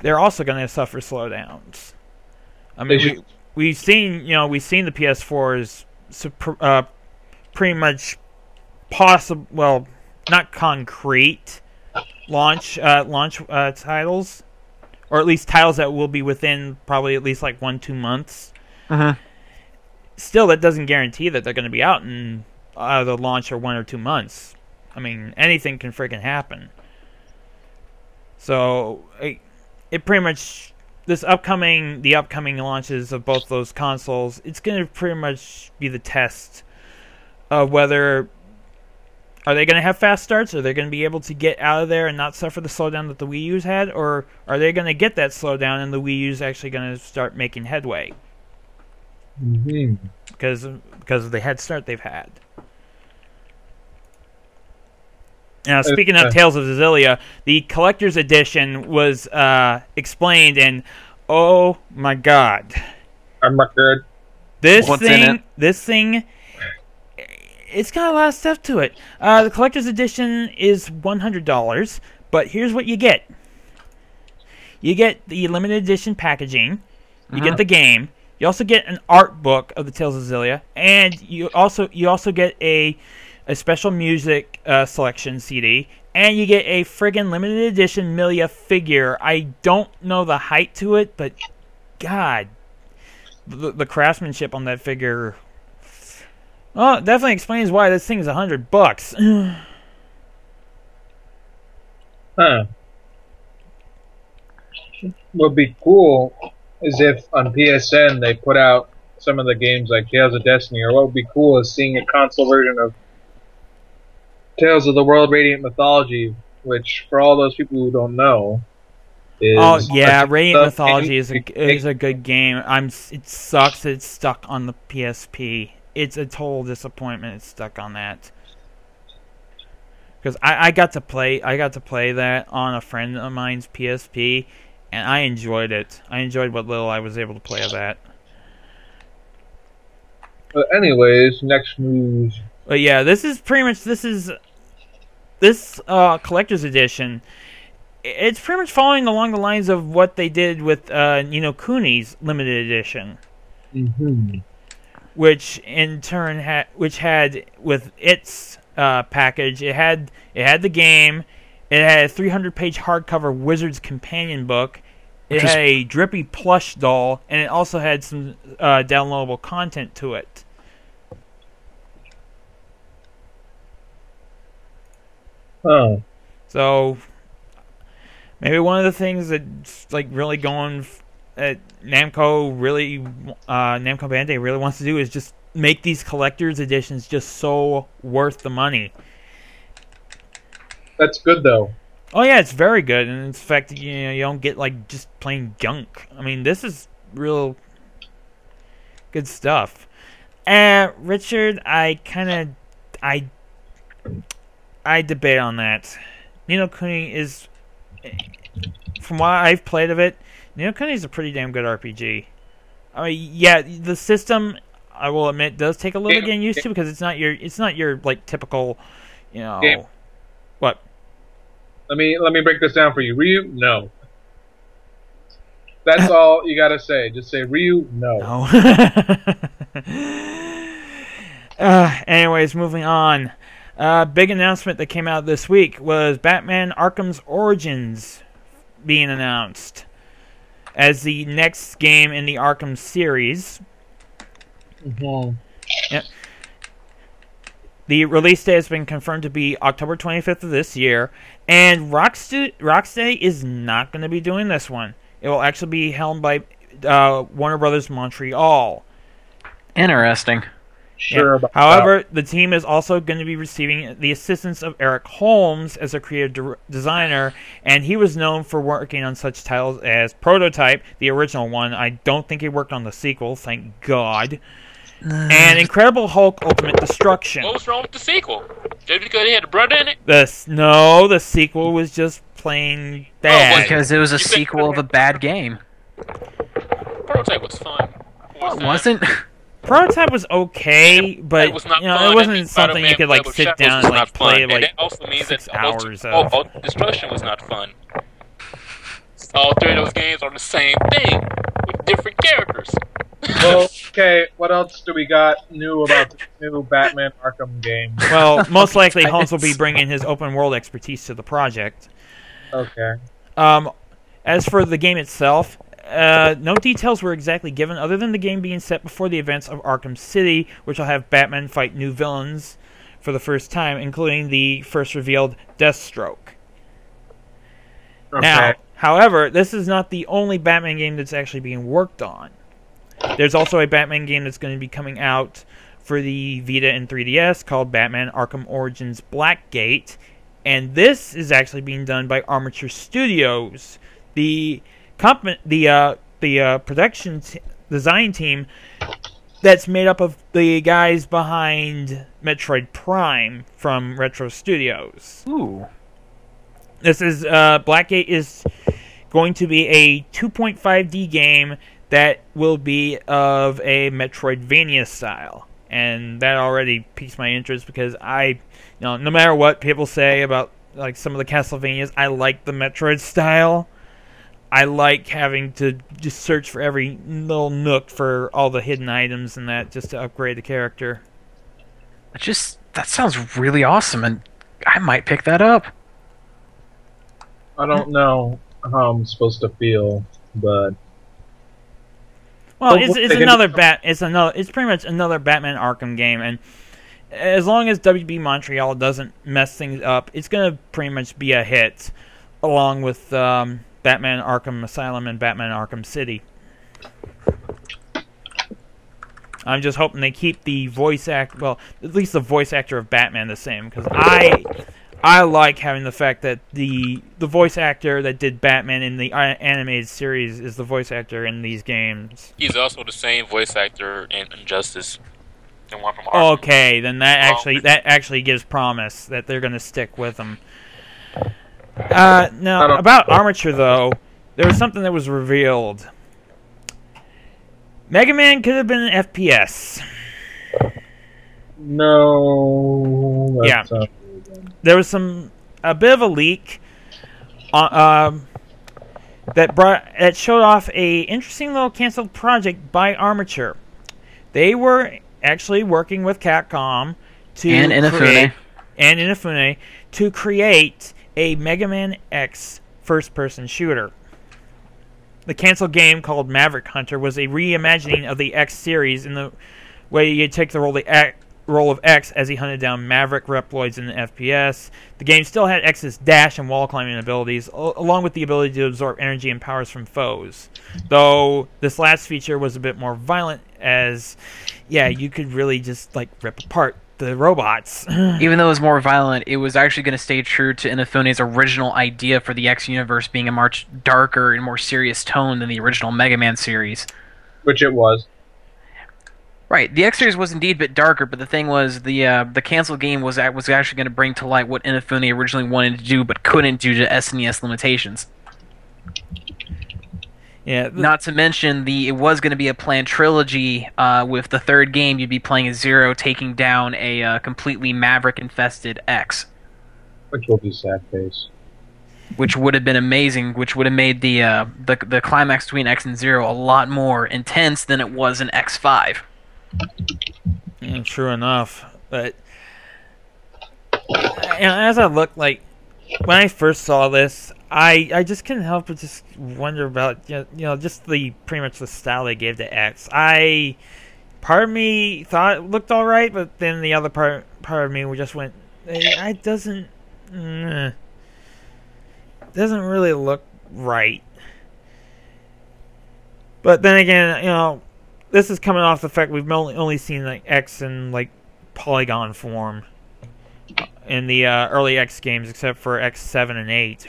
S2: They're also going to suffer slowdowns. I mean, we've seen the PS4's pretty much possible, well, not concrete launch titles, or at least titles that will be within probably at least like 1-2 months. Still, that doesn't guarantee that they're going to be out in the launch or 1 or 2 months. I mean, anything can friggin' happen. So it pretty much the upcoming launches of both those consoles, it's going to pretty much be the test of whether are they going to have fast starts, are they going to be able to get out of there and not suffer the slowdown that the Wii U's had, or are they going to get that slowdown and the Wii U's actually going to start making headway? Because of the head start they've had. Now, speaking of Tales of Xillia, the collector's edition was explained, and oh my god,
S1: I'm not good.
S2: This thing, it's got a lot of stuff to it. The collector's edition is $100, but here's what you get. You get the limited edition packaging. You get the game. You also get an art book of the Tales of Xillia, and you also get a special music selection CD, and you get a friggin' limited edition Milia figure. I don't know the height to it, but god, the craftsmanship on that figure. Well, it definitely explains why this thing is $100.
S1: Huh. What'd be cool is if on PSN they put out some of the games like Tales of Destiny, or what would be cool is seeing a console version of Tales of the World Radiant Mythology, which, for all those people who don't know, is...
S2: Radiant Mythology is a good game. It sucks that it's stuck on the PSP. It's a total disappointment it's stuck on that. because I got to play that on a friend of mine's PSP, and I enjoyed it. I enjoyed what little I was able to play of that.
S1: But anyways, next news.
S2: But yeah, this collector's edition. It's pretty much following along the lines of what they did with Ni no Kuni's limited edition, which in turn had with its package. It had the game. It had a 300-page hardcover Wizard's Companion book. It had a drippy plush doll, and it also had some downloadable content to it.
S1: Oh.
S2: So maybe one of the things that's like really going at Namco Bandai really wants to do is just make these collector's editions just so worth the money.
S1: That's good though.
S2: Oh yeah, it's very good, and in fact, you don't get like just plain junk. I mean, this is real good stuff. Richard, I debate on that. Ni no Kuni is, from what I've played of it, Ni no Kuni is a pretty damn good RPG. I mean, yeah, the system, I will admit, does take a little getting used to because it's not your like typical,
S1: Game.
S2: What?
S1: Let me break this down for you. Ryu, no. That's all you gotta say. Just say Ryu, no.
S2: Anyways, moving on. Big announcement that came out this week was Batman Arkham's Origins being announced as the next game in the Arkham series. Yep. The release date has been confirmed to be October 25th of this year, and Rocksteady is not going to be doing this one. It will actually be held by Warner Brothers Montreal.
S4: Interesting.
S1: Sure.
S2: Yeah. However, the team is also going to be receiving the assistance of Eric Holmes as a creative designer, and he was known for working on such titles as Prototype, the original one. I don't think he worked on the sequel, thank God. And Incredible Hulk Ultimate Destruction.
S6: What was wrong with the sequel? Just because it had a brother in it?
S2: The sequel was just plain bad.
S4: Because it was a sequel of a bad game.
S6: Prototype was fun.
S4: It wasn't.
S2: Prototype was okay, but
S6: it was not
S2: it wasn't something you could like sit down and like play like
S6: that also means
S2: 6
S6: that
S2: hours of.
S6: Ultimate Destruction was not fun. All three of those games are the same thing with different characters.
S1: Well, okay, what else do we got new about the new Batman Arkham game?
S2: Well, most likely Holmes will be bringing his open world expertise to the project.
S1: Okay.
S2: As for the game itself, no details were exactly given other than the game being set before the events of Arkham City, which will have Batman fight new villains for the first time, including the first revealed Deathstroke.
S1: Okay.
S2: Now, however, this is not the only Batman game that's actually being worked on. There's also a Batman game that's going to be coming out for the Vita and 3DS called Batman Arkham Origins Blackgate, and this is actually being done by Armature Studios, the production design team that's made up of the guys behind Metroid Prime from Retro Studios.
S4: Ooh.
S2: This is Blackgate is going to be a 2.5D game that will be of a Metroidvania style, and that already piques my interest because no matter what people say about like some of the Castlevanias, I like the Metroid style. I like having to just search for every little nook for all the hidden items and that just to upgrade the character.
S4: That sounds really awesome, and I might pick that up.
S1: I don't know how I'm supposed to feel, but
S2: well, it's pretty much another Batman Arkham game, and as long as WB Montreal doesn't mess things up, it's gonna pretty much be a hit, along with Batman Arkham Asylum and Batman Arkham City. I'm just hoping they keep the voice act, well, at least the voice actor of Batman the same, because I like having the fact that the voice actor that did Batman in the animated series is the voice actor in these games.
S6: He's also the same voice actor in Injustice. and one from Armor.
S2: Okay, then that actually gives promise that they're going to stick with them. Now, about Armature, though, there was something that was revealed. Mega Man could have been an FPS.
S1: No.
S2: Yeah. There was a bit of a leak that showed off a interesting little canceled project by Armature. They were actually working with Capcom
S4: and
S2: Inafune to create a Mega Man X first-person shooter. The canceled game called Maverick Hunter was a reimagining of the X series in the way you take the role of X as he hunted down Maverick Reploids in the FPS. The game still had X's dash and wall climbing abilities, along with the ability to absorb energy and powers from foes. Though this last feature was a bit more violent, as you could really just rip apart the robots.
S4: Even though it was more violent, it was actually going to stay true to Inafune's original idea for the X universe being a much darker and more serious tone than the original Mega Man series.
S1: Which it was.
S4: Right, the X series was indeed a bit darker, but the thing was, the canceled game was actually going to bring to light what Inafune originally wanted to do, but couldn't due to SNES limitations.
S2: Yeah.
S4: Not to mention, it was going to be a planned trilogy. With the third game, you'd be playing as Zero taking down a completely Maverick-infested X.
S1: Which will be sad face.
S4: Which would have been amazing, which would have made the climax between X and Zero a lot more intense than it was in X5.
S2: Yeah, true enough. But as I look, when I first saw this, I just couldn't help but just wonder about just pretty much the style they gave to X. Part of me thought it looked all right, but then the other part of me just went, it doesn't really look right. But then again, this is coming off the fact we've only seen X in polygon form in the early X games, except for X7 and 8.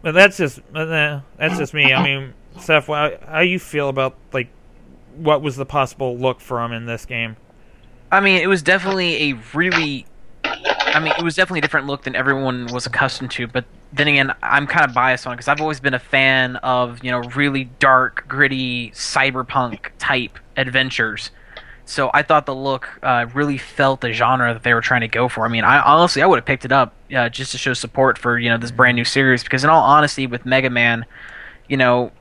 S2: But that's just me. I mean, Seth, how you feel about what was the possible look for him in this game?
S4: I mean, it was definitely a different look than everyone was accustomed to. But then again, I'm kind of biased on it because I've always been a fan of really dark, gritty, cyberpunk type adventures. So I thought the look really felt the genre that they were trying to go for. I mean, I would have picked it up just to show support for this brand new series, because in all honesty, with Mega Man, it's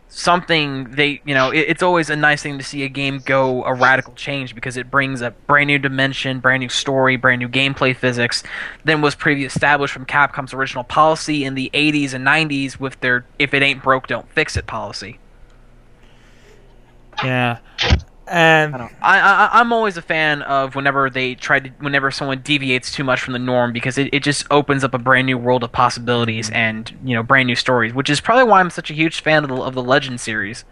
S4: always a nice thing to see a game go a radical change, because it brings a brand new dimension, brand new story, brand new gameplay physics than was previously established from Capcom's original policy in the 80s and 90s with their "if it ain't broke, don't fix it" policy.
S2: Yeah.
S4: I'm always a fan of whenever someone deviates too much from the norm, because it just opens up a brand new world of possibilities and brand new stories, which is probably why I'm such a huge fan of the Legend series.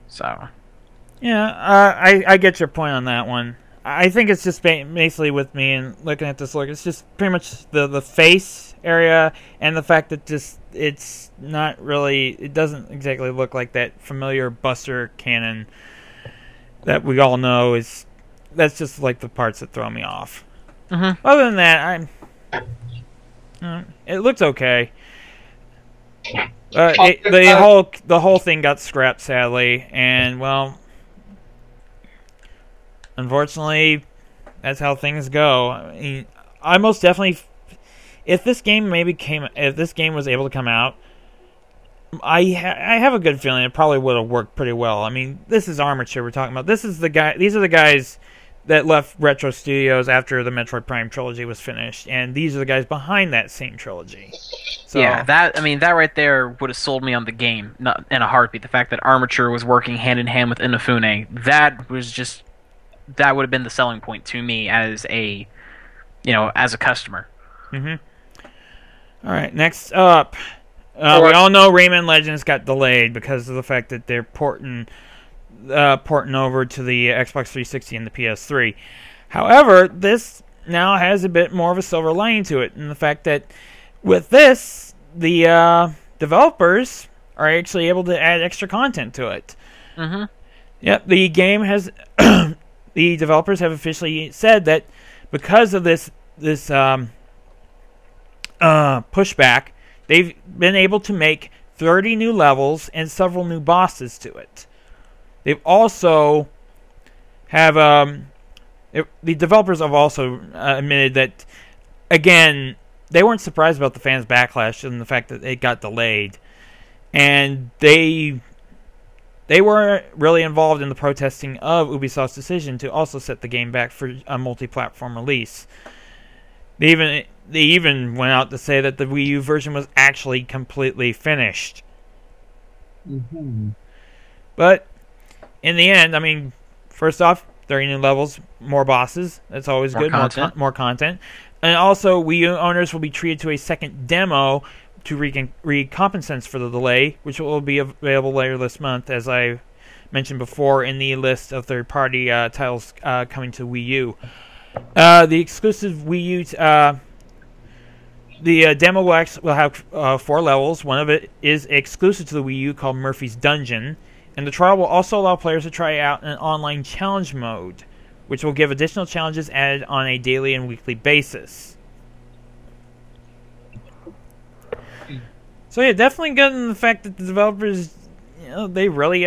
S4: So,
S2: yeah, I get your point on that one. I think it's just basically with me and looking at this look, it's just pretty much the face area and the fact that it's not really, it doesn't exactly look like that familiar Buster cannon that we all know. That's just the parts that throw me off.
S4: Mm-hmm.
S2: Other than that, it looks okay. The whole thing got scrapped, sadly, and unfortunately, that's how things go. I mean, I most definitely, if this game was able to come out, I have a good feeling it probably would have worked pretty well. I mean, this is Armature we're talking about. These are the guys that left Retro Studios after the Metroid Prime trilogy was finished, and these are the guys behind that same trilogy. So,
S4: yeah, that right there would have sold me on the game, not in a heartbeat. The fact that Armature was working hand in hand with Inafune, that would have been the selling point to me as a customer.
S2: Mm-hmm. All right, next up, we all know Rayman Legends got delayed because of the fact that they're porting over to the Xbox 360 and the PS3. However, this now has a bit more of a silver lining to it, in the fact that with this, the developers are actually able to add extra content to it.
S4: Mm-hmm.
S2: Yep, the game has the developers have officially said that because of this pushback, they've been able to make 30 new levels and several new bosses to it. They've also have the developers have also admitted that, again, they weren't surprised about the fans' backlash and the fact that it got delayed, and they were really involved in the protesting of Ubisoft's decision to also set the game back for a multi-platform release. They even went out to say that the Wii U version was actually completely finished.
S1: Mm-hmm.
S2: But in the end, I mean, first off, 30 new levels, more bosses. That's always good. More content. And also, Wii U owners will be treated to a second demo to recompensate for the delay, which will be available later this month, as I mentioned before in the list of third-party titles coming to Wii U. The exclusive Wii U, the demo will have 4 levels. One of it is exclusive to the Wii U, called Murphy's Dungeon, and the trial will also allow players to try out an online challenge mode, which will give additional challenges added on a daily and weekly basis. So yeah, definitely good in the fact that the developers, they really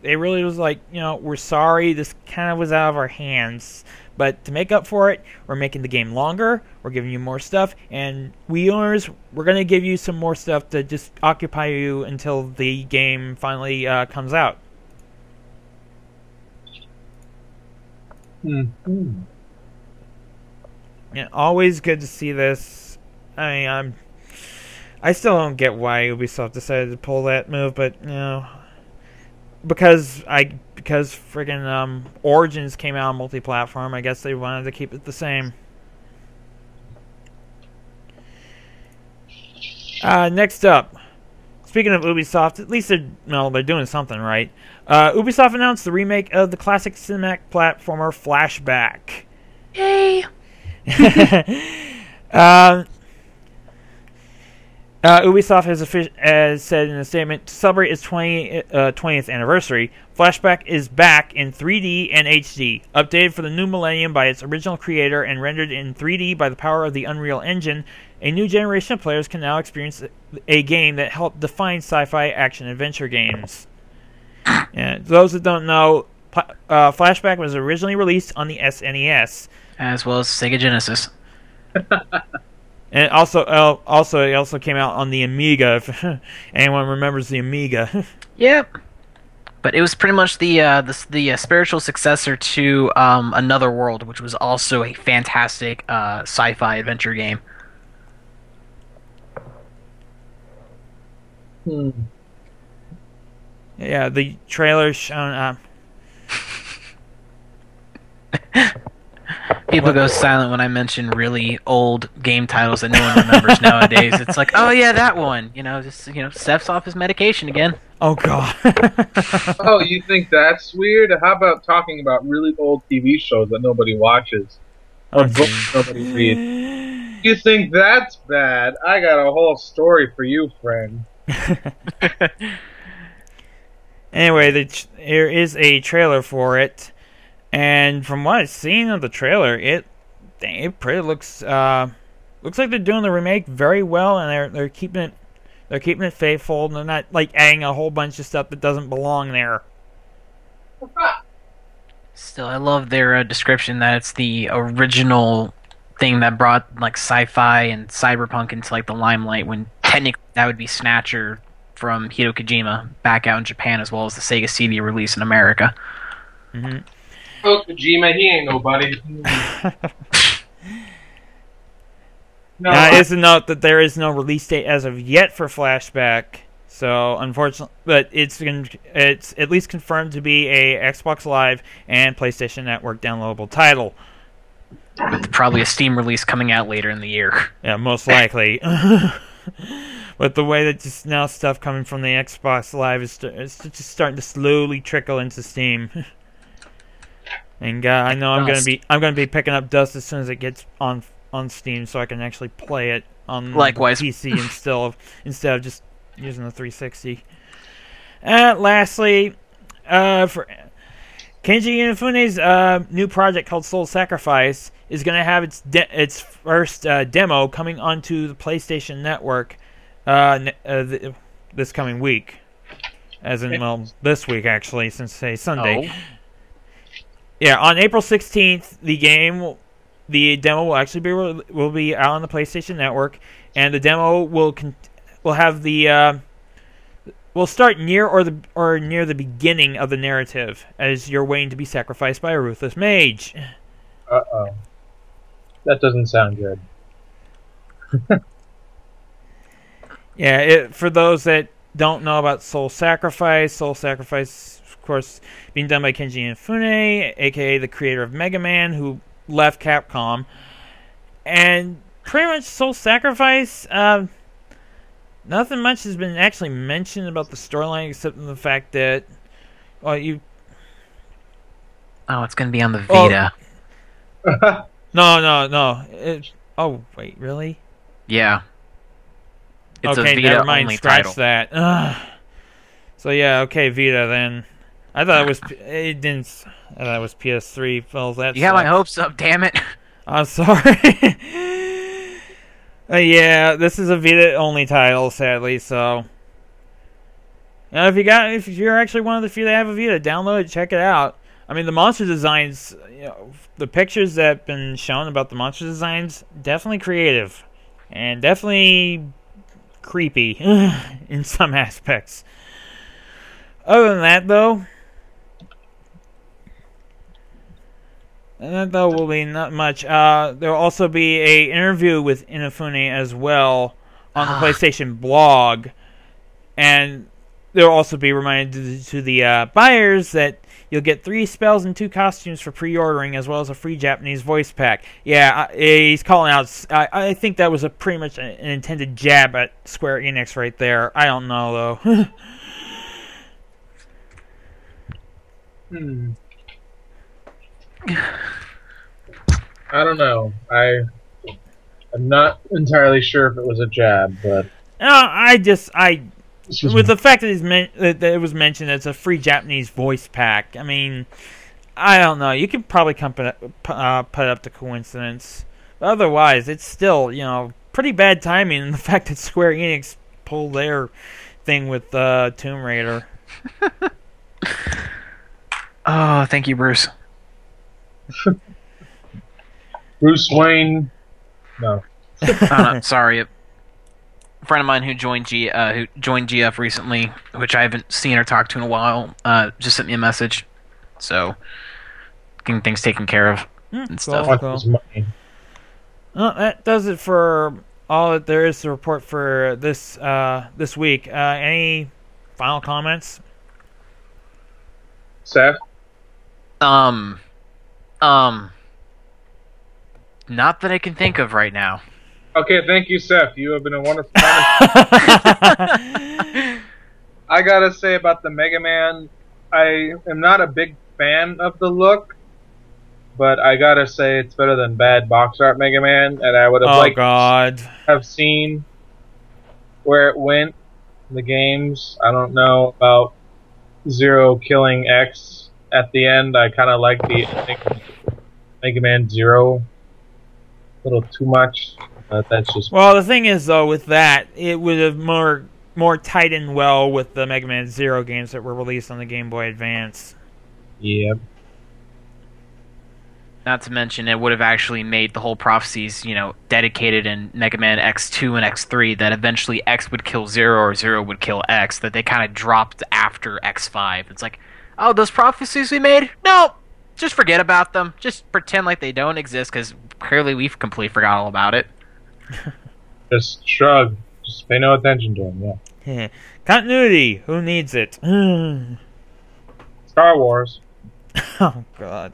S2: was like, we're sorry, this kind of was out of our hands, but to make up for it, we're making the game longer, we're giving you more stuff, and Wii owners, we're going to give you some more stuff to just occupy you until the game finally comes out.
S1: Mm-hmm.
S2: Yeah, always good to see this. I mean, I still don't get why Ubisoft decided to pull that move, but because friggin' Origins came out on multi-platform, I guess they wanted to keep it the same. Next up, speaking of Ubisoft, at least they're doing something right. Ubisoft announced the remake of the classic cinematic platformer Flashback.
S4: Yay!
S2: Ubisoft has said in a statement, to celebrate its 20th anniversary, Flashback is back in 3D and HD, updated for the new millennium by its original creator and rendered in 3D by the power of the Unreal Engine. A new generation of players can now experience a game that helped define sci-fi action-adventure games. Yeah, those that don't know, Flashback was originally released on the SNES.
S4: As well as Sega Genesis.
S2: And it also came out on the Amiga, if anyone remembers the Amiga.
S4: Yep. But it was pretty much the spiritual successor to Another World, which was also a fantastic sci-fi adventure game.
S2: Yeah, the trailer shown.
S4: People go silent when I mention really old game titles that no one remembers nowadays. It's like, oh yeah, that one. Steph's off his medication again.
S2: Oh god.
S1: Oh, you think that's weird? How about talking about really old TV shows that nobody watches? Or books nobody reads? You think that's bad? I got a whole story for you, friend.
S2: Anyway, there is a trailer for it. And from what I've seen of the trailer, it pretty looks like they're doing the remake very well, and they're keeping it faithful. And they're not like adding a whole bunch of stuff that doesn't belong there.
S4: Still, I love their description that it's the original thing that brought like sci-fi and cyberpunk into like the limelight. When technically that would be Snatcher from Hideo Kojima back out in Japan, as well as the Sega CD release in America.
S2: Mm-hmm.
S1: Oh, Kojima, he ain't nobody.
S2: Now, it is to note that there is no release date as of yet for Flashback. So, unfortunately, but it's at least confirmed to be a Xbox Live and PlayStation Network downloadable title.
S4: With probably a Steam release coming out later in the year.
S2: Yeah, most likely. But the way that just now stuff coming from the Xbox Live is just starting to slowly trickle into Steam. And I know I'm gonna be picking up Dust as soon as it gets on Steam, so I can actually play it on
S4: Likewise.
S2: PC instead of just using the 360. Lastly, for Kenji Inafune's new project called Soul Sacrifice is going to have its first demo coming onto the PlayStation Network this coming week. As in, well, this week, actually, since today's Sunday.
S4: Oh.
S2: Yeah, on April 16th, the demo will actually will be out on the PlayStation Network, and the demo will have will start near or near the beginning of the narrative, as you're waiting to be sacrificed by a ruthless mage.
S1: Uh-oh. That doesn't sound good.
S2: Yeah, for those that don't know about Soul Sacrifice, of course, being done by Kenji Inafune, aka the creator of Mega Man, who left Capcom. And pretty much Soul Sacrifice, nothing much has been actually mentioned about the storyline except in the fact that, well,
S4: Oh, it's going to be on the Vita.
S2: No. Oh, wait, really?
S4: Yeah. It's
S2: okay,
S4: a Vita
S2: never mind.
S4: only
S2: Scratch
S4: title.
S2: that. Ugh. So yeah, okay, Vita then. I thought it was. It didn't. I thought it was PS3. Well, that.
S4: You got my hopes up, damn it.
S2: I'm sorry. Yeah, this is a Vita only title, sadly. So, if you're actually one of the few that have a Vita, download it, check it out. I mean, the monster designs, the pictures that have been shown about the monster designs, definitely creative, and definitely creepy in some aspects. Other than that, though, will be not much. There will also be a interview with Inafune as well on the PlayStation blog, and there will also be reminded to the buyers that you'll get 3 spells and 2 costumes for pre-ordering, as well as a free Japanese voice pack. Yeah, he's calling out. I think that was pretty much an intended jab at Square Enix right there. I don't know though.
S1: I don't know. I'm not entirely sure if it was a jab, but
S2: with the fact that it was mentioned it's a free Japanese voice pack. I mean, I don't know. You can probably put it up to coincidence, but otherwise, it's still pretty bad timing. And the fact that Square Enix pulled their thing with Tomb Raider.
S4: Oh, thank you, Bruce.
S1: Bruce Wayne. No.
S4: Sorry. A friend of mine who joined GF recently, which I haven't seen or talked to in a while, just sent me a message. So, getting things taken care of and stuff.
S2: Cool. Well, that does it for all that there is to report for this week. Any final comments?
S1: Seth?
S4: Not that I can think of right now.
S1: Okay, thank you, Seth. You have been a wonderful comment. I gotta say about the Mega Man, I am not a big fan of the look, but I gotta say it's better than bad box art Mega Man, and I would have to have seen where it went in the games. I don't know about Zero killing X at the end. I kind of like the Mega Man Zero a little too much. That's just...
S2: Well, the thing is, though, with that, it would have more tied in well with the Mega Man Zero games that were released on the Game Boy Advance.
S1: Yep.
S4: Not to mention, it would have actually made the whole prophecies, dedicated in Mega Man X2 and X3, that eventually X would kill Zero or Zero would kill X, that they kind of dropped after X5. It's like, oh, those prophecies we made? No! Just forget about them. Just pretend like they don't exist, because clearly we've completely forgot all about it.
S1: Just shrug. Just pay no attention to them,
S2: yeah. Continuity. Who needs it?
S1: Star Wars.
S2: Oh, God.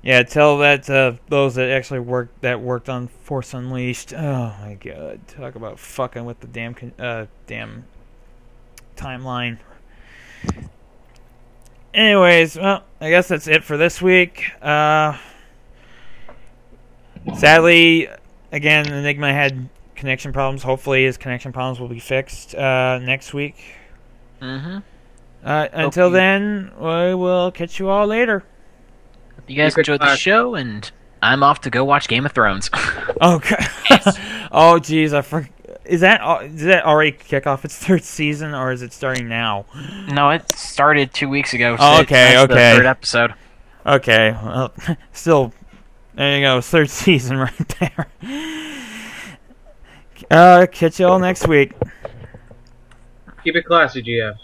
S2: Yeah, tell that to those that actually worked on Force Unleashed. Oh, my God. Talk about fucking with the damn timeline. Anyways, well, I guess that's it for this week. Sadly, again, Enigma had connection problems. Hopefully his connection problems will be fixed next week.
S4: Mm-hmm.
S2: Until then, we will catch you all later.
S4: Hope you guys enjoyed the show, and I'm off to go watch Game of Thrones.
S2: Okay. Oh, jeez, I forgot. Did that already kick off its third season, or is it starting now?
S4: No, it started 2 weeks ago. So
S2: Oh, okay,
S4: that's
S2: okay.
S4: The third episode.
S2: Okay, well, still, there you go, third season right there. Catch you all next week.
S1: Keep it classy, GF.